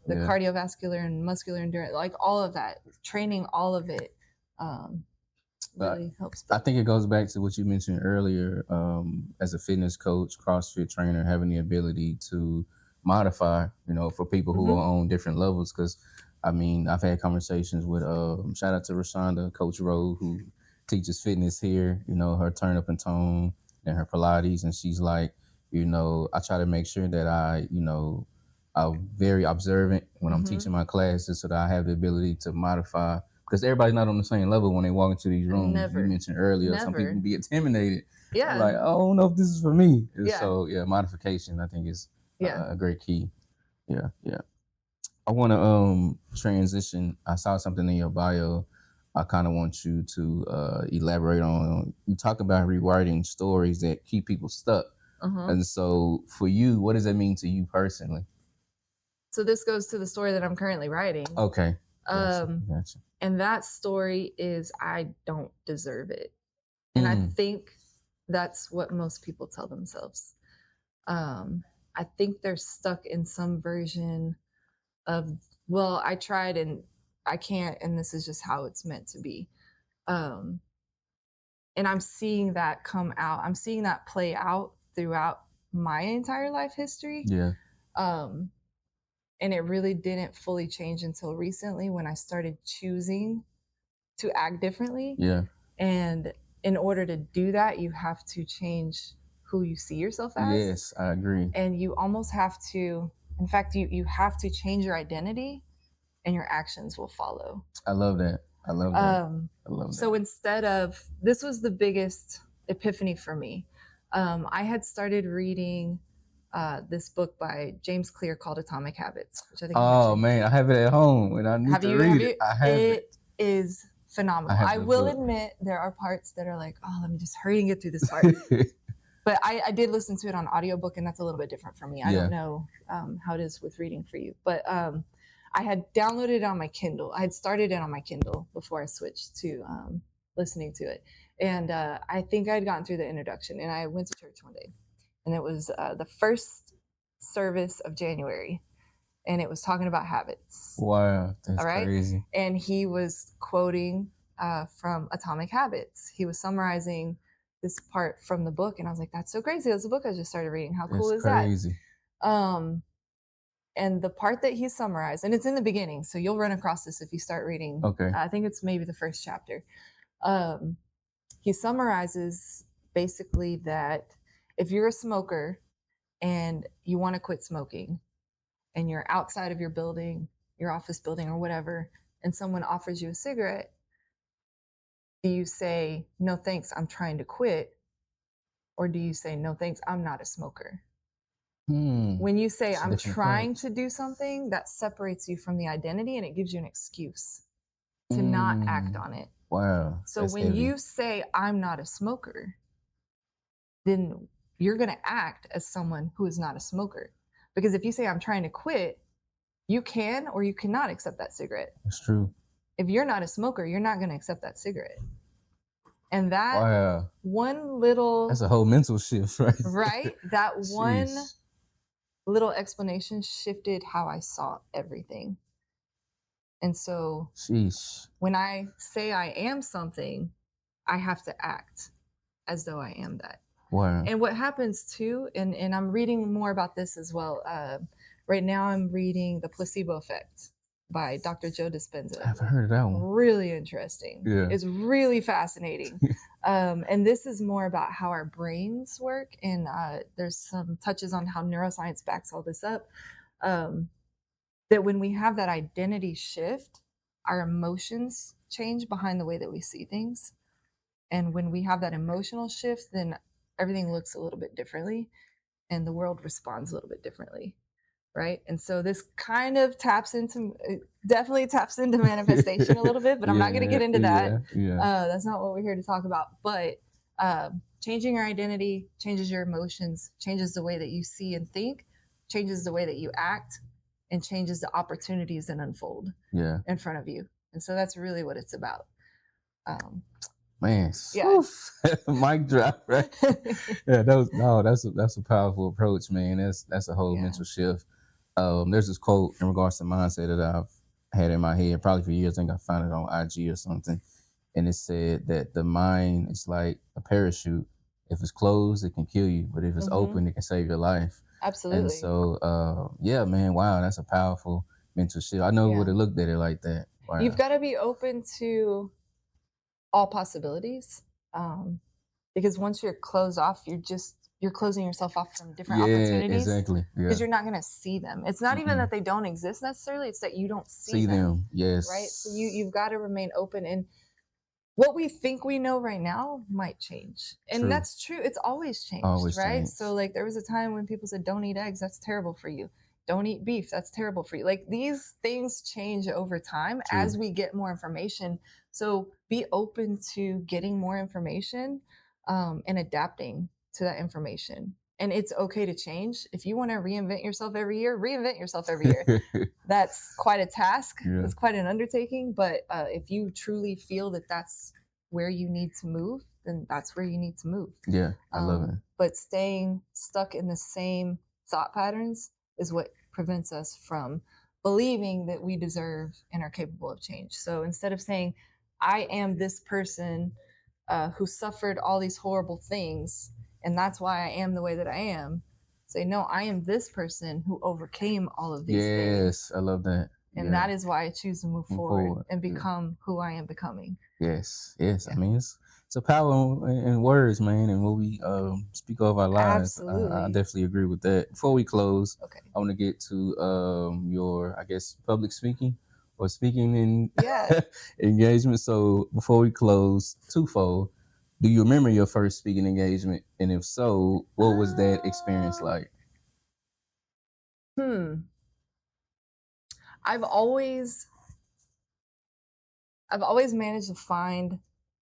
[SPEAKER 8] the cardiovascular and muscular endurance, like all of that, training all of it really helps.
[SPEAKER 6] I think it goes back to what you mentioned earlier, as a fitness coach, CrossFit trainer, having the ability to modify, you know, for people who are on different levels. Because, I mean, I've had conversations with, shout out to Rashonda, Coach Rowe, who teaches fitness here, you know, her turn up and tone and her Pilates. And she's like, you know, I try to make sure that I'm very observant when I'm teaching my classes so that I have the ability to modify, because everybody's not on the same level when they walk into these rooms. You mentioned earlier, some people be intimidated.
[SPEAKER 8] Yeah.
[SPEAKER 6] Like, oh, I don't know if this is for me. So, modification, I think, is a great key. Yeah. I want to transition. I saw something in your bio I kind of want you to elaborate on. You talk about rewriting stories that keep people stuck. And so for you, what does that mean to you personally?
[SPEAKER 8] So this goes to the story that I'm currently writing.
[SPEAKER 6] Okay.
[SPEAKER 8] Gotcha. And that story is, I don't deserve it. And I think that's what most people tell themselves. I think they're stuck in some version of, well, I tried and I can't, and this is just how it's meant to be. And I'm seeing that come out. I'm seeing that play out throughout my entire life history.
[SPEAKER 6] Yeah.
[SPEAKER 8] And it really didn't fully change until recently when I started choosing to act differently.
[SPEAKER 6] Yeah.
[SPEAKER 8] And in order to do that, you have to change who you see yourself as.
[SPEAKER 6] Yes, I agree.
[SPEAKER 8] And you almost have to, in fact, you have to change your identity and your actions will follow.
[SPEAKER 6] I love that. I love that.
[SPEAKER 8] So instead of, this was the biggest epiphany for me. I had started reading this book by James Clear called Atomic Habits, which I think.
[SPEAKER 6] Oh man, I have it at home and I need to read it. I have it.
[SPEAKER 8] It is phenomenal. I will admit there are parts that are like, oh, let me just hurry and get through this part. But I did listen to it on audiobook, and that's a little bit different for me. I don't know how it is with reading for you, but I had downloaded it on my Kindle. I had started it on my Kindle before I switched to listening to it. And I think I had gotten through the introduction, and I went to church one day, and it was the first service of January, and it was talking about habits.
[SPEAKER 6] Wow, that's crazy.
[SPEAKER 8] And he was quoting from Atomic Habits. He was summarizing this part from the book, and I was like, that's so crazy. That's a book I just started reading. How cool is
[SPEAKER 6] crazy.
[SPEAKER 8] That? And the part that he summarized, and it's in the beginning, so you'll run across this if you start reading.
[SPEAKER 6] Okay.
[SPEAKER 8] I think it's maybe the first chapter. He summarizes basically that if you're a smoker and you want to quit smoking and you're outside of your building, your office building or whatever, and someone offers you a cigarette, do you say, no, thanks, I'm trying to quit? Or do you say, no, thanks, I'm not a smoker? When you say, I'm trying to do something, that separates you from the identity and it gives you an excuse to not act on it.
[SPEAKER 6] Wow.
[SPEAKER 8] So when you say, I'm not a smoker, then you're going to act as someone who is not a smoker. Because if you say, I'm trying to quit, you can or you cannot accept that cigarette.
[SPEAKER 6] That's true.
[SPEAKER 8] If you're not a smoker, you're not going to accept that cigarette. And that
[SPEAKER 6] wow,
[SPEAKER 8] one little,
[SPEAKER 6] that's a whole mental shift, right?
[SPEAKER 8] Right? That one
[SPEAKER 6] Jeez.
[SPEAKER 8] little explanation shifted how I saw everything. And so
[SPEAKER 6] Sheesh.
[SPEAKER 8] when I say I am something, I have to act as though I am that.
[SPEAKER 6] Wow.
[SPEAKER 8] And what happens too, and I'm reading more about this as well. Right now I'm reading The Placebo Effect by Dr. Joe Dispenza.
[SPEAKER 6] I haven't heard of that one.
[SPEAKER 8] Really interesting.
[SPEAKER 6] Yeah.
[SPEAKER 8] It's really fascinating. And this is more about how our brains work. And there's some touches on how neuroscience backs all this up. That when we have that identity shift, our emotions change behind the way that we see things. And when we have that emotional shift, then everything looks a little bit differently and the world responds a little bit differently. Right. And so this kind of definitely taps into manifestation a little bit, but I'm not going to get into that. That's not what we're here to talk about. But changing your identity changes your emotions, changes the way that you see and think, changes the way that you act, and changes the opportunities that unfold in front of you. And so that's really what it's about.
[SPEAKER 6] Man,
[SPEAKER 8] yeah.
[SPEAKER 6] mic drop, right? Yeah, that's a powerful approach, man. That's a whole mental shift. There's this quote in regards to mindset that I've had in my head probably for years. I think I found it on IG or something, and it said that the mind is like a parachute. If it's closed, it can kill you, but if it's open, it can save your life.
[SPEAKER 8] Absolutely.
[SPEAKER 6] And so, yeah, man, wow, that's a powerful mental shift. I know would have looked at it like that. Wow.
[SPEAKER 8] You've got to be open to all possibilities, because once you're closed off, you're closing yourself off from different opportunities.
[SPEAKER 6] Exactly.
[SPEAKER 8] Because you're not going to see them. It's not even that they don't exist necessarily, it's that you don't see
[SPEAKER 6] them. Yes.
[SPEAKER 8] Right? So you've got to remain open, and what we think we know right now might change. And that's true. It's always changed, right? So like there was a time when people said, don't eat eggs, that's terrible for you. Don't eat beef, that's terrible for you. Like these things change over time as we get more information. So be open to getting more information and adapting to that information. And it's okay to change. If you want to reinvent yourself every year, reinvent yourself every year. That's quite a task. It's quite an undertaking. But if you truly feel that that's where you need to move, then that's where you need to move.
[SPEAKER 6] Yeah, I love it.
[SPEAKER 8] But staying stuck in the same thought patterns is what prevents us from believing that we deserve and are capable of change. So instead of saying, I am this person who suffered all these horrible things, and that's why I am the way that I am, say, no, I am this person who overcame all of these things.
[SPEAKER 6] Yes, I love that.
[SPEAKER 8] And that is why I choose to move forward and become who I am becoming.
[SPEAKER 6] Yes. I mean, it's a power in words, man, and when we speak of our lives. I definitely agree with that. Before we close, I want to get to your, I guess, public speaking or speaking in engagement. So before we close, twofold. Do you remember your first speaking engagement? And if so, what was that experience like?
[SPEAKER 8] I've always managed to find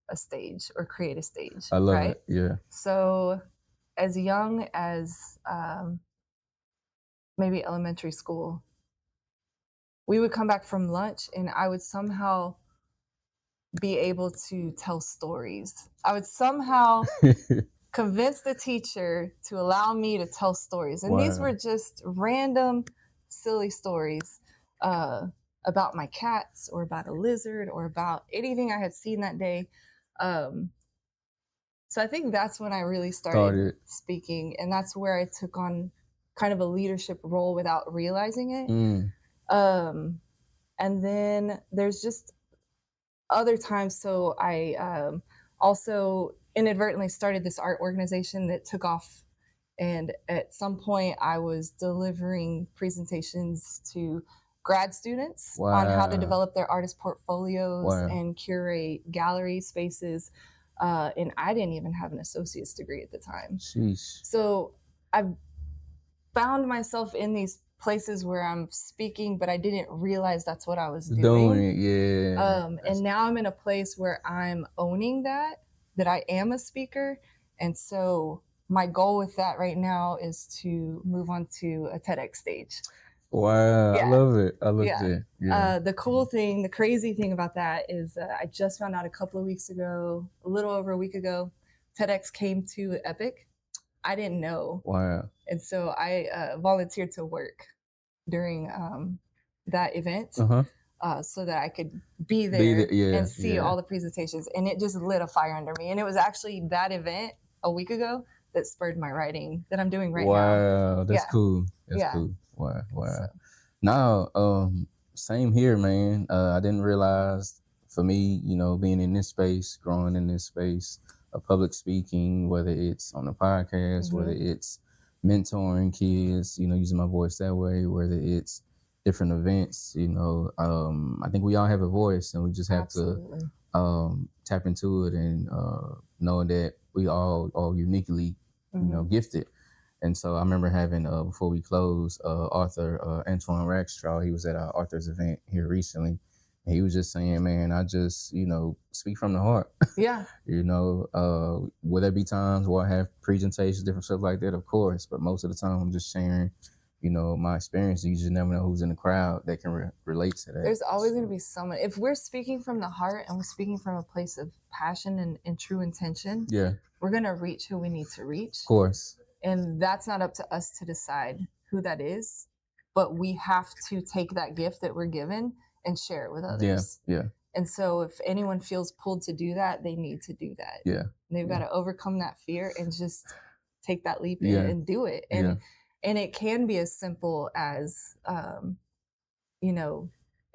[SPEAKER 8] a stage or create a stage.
[SPEAKER 6] I love it. Yeah.
[SPEAKER 8] So as young as maybe elementary school, we would come back from lunch and I would somehow be able to tell stories. I would somehow convince the teacher to allow me to tell stories. And these were just random, silly stories about my cats or about a lizard or about anything I had seen that day. So I think that's when I really started speaking. And that's where I took on kind of a leadership role without realizing it. And then there's just other times. So I also inadvertently started this art organization that took off. And at some point I was delivering presentations to grad students on how to develop their artist portfolios and curate gallery spaces. And I didn't even have an associate's degree at the time.
[SPEAKER 6] Sheesh.
[SPEAKER 8] So I've found myself in these places where I'm speaking, but I didn't realize that's what I was doing. And now I'm in a place where I'm owning that I am a speaker. And so my goal with that right now is to move on to a TEDx stage.
[SPEAKER 6] Wow, I
[SPEAKER 8] Yeah.
[SPEAKER 6] love it. I love
[SPEAKER 8] Yeah.
[SPEAKER 6] that. Yeah.
[SPEAKER 8] The cool thing, the crazy thing about that is I just found out a couple of weeks ago, a little over a week ago, TEDx came to Epic. I didn't know.
[SPEAKER 6] Wow.
[SPEAKER 8] And so I volunteered to work during that event so that I could be there and see all the presentations. And it just lit a fire under me. And it was actually that event a week ago that spurred my writing that I'm doing right now.
[SPEAKER 6] Wow, that's cool. That's
[SPEAKER 8] Yeah.
[SPEAKER 6] cool. Wow.
[SPEAKER 8] So.
[SPEAKER 6] Now, same here, man. I didn't realize for me, being in this space, growing in this space of public speaking, whether it's on a podcast, whether it's mentoring kids, using my voice that way, whether it's different events, I think we all have a voice and we just have to tap into it and know that we all are uniquely, gifted. And so I remember having, before we close, Arthur Antoine Rackstraw, he was at Arthur's event here recently. And he was just saying, man, I just, speak from the heart.
[SPEAKER 8] Yeah.
[SPEAKER 6] Will there be times where I have presentations, different stuff like that? Of course. But most of the time I'm just sharing, my experience. You just never know who's in the crowd that can relate to that.
[SPEAKER 8] There's always going to be someone. If we're speaking from the heart and we're speaking from a place of passion and true intention, we're going to reach who we need to reach.
[SPEAKER 6] Of course.
[SPEAKER 8] And that's not up to us to decide who that is, but we have to take that gift that we're given and share it with others.
[SPEAKER 6] Yeah.
[SPEAKER 8] And so if anyone feels pulled to do that, they need to do that.
[SPEAKER 6] Yeah.
[SPEAKER 8] They've got to overcome that fear and just take that leap in and do it. And it can be as simple as, an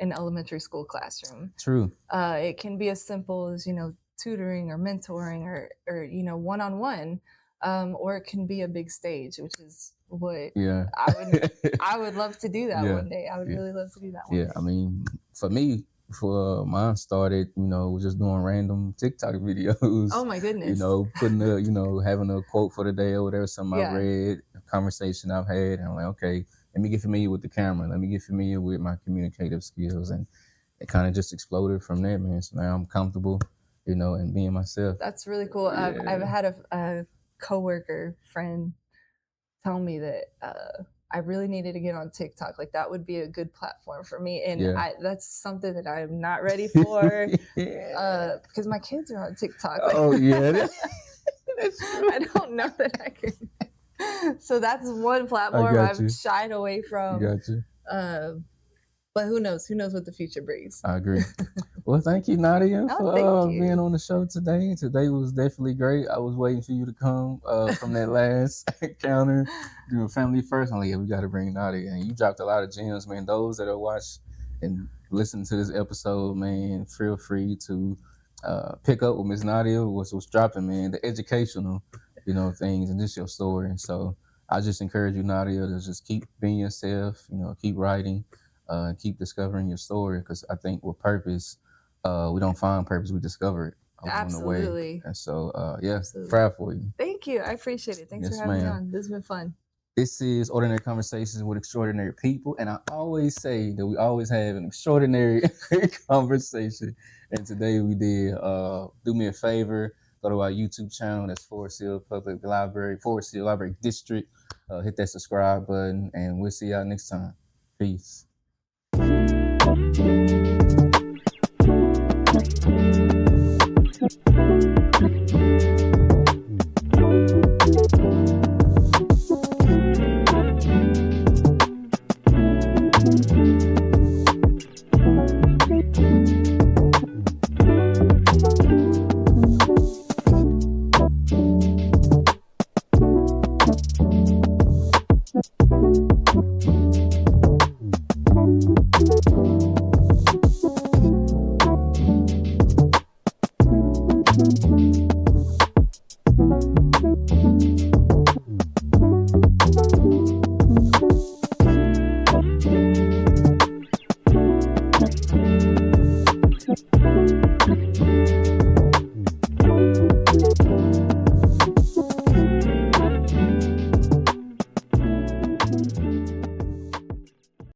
[SPEAKER 8] elementary school classroom.
[SPEAKER 6] True.
[SPEAKER 8] It can be as simple as, tutoring or mentoring or one-on-one. Or it can be a big stage, which is what I would love to do that one day. I would really love to do that one day.
[SPEAKER 6] I mean, for me, before mine started, just doing random TikTok videos.
[SPEAKER 8] Oh my goodness.
[SPEAKER 6] Putting having a quote for the day or whatever, something I read, a conversation I've had, and I'm like, okay, let me get familiar with the camera. Let me get familiar with my communicative skills. And it kind of just exploded from there, man. So now I'm comfortable, and being myself.
[SPEAKER 8] That's really cool. Yeah. I've had a coworker friend tell me that I really needed to get on TikTok. Like that would be a good platform for me. And that's something that I'm not ready for because my kids are on TikTok. Like,
[SPEAKER 6] oh yeah.
[SPEAKER 8] I don't know that I can. So that's one platform I've shied away from.
[SPEAKER 6] Gotcha.
[SPEAKER 8] But who knows? Who knows what the future brings?
[SPEAKER 6] I agree. Well, thank you, Nyddia, for being on the show today. Today was definitely great. I was waiting for you to come from that last encounter. Family first. We got to bring Nyddia. And you dropped a lot of gems, man. Those that are watching and listening to this episode, man, feel free to pick up with Miss Nyddia, what's dropping, man, the educational, things and just your story. And so I just encourage you, Nyddia, to just keep being yourself, keep writing. Keep discovering your story, because I think with purpose, we don't find purpose, we discover it along the way. And so, proud for you.
[SPEAKER 8] Thank you. I appreciate it. Thanks for having me on. This has been fun.
[SPEAKER 6] This is Ordinary Conversations with Extraordinary People, and I always say that we always have an extraordinary conversation. And today we did. Do me a favor, go to our YouTube channel. That's Forest Hill Public Library, Forest Hill Library District. Hit that subscribe button, and we'll see y'all next time. Peace.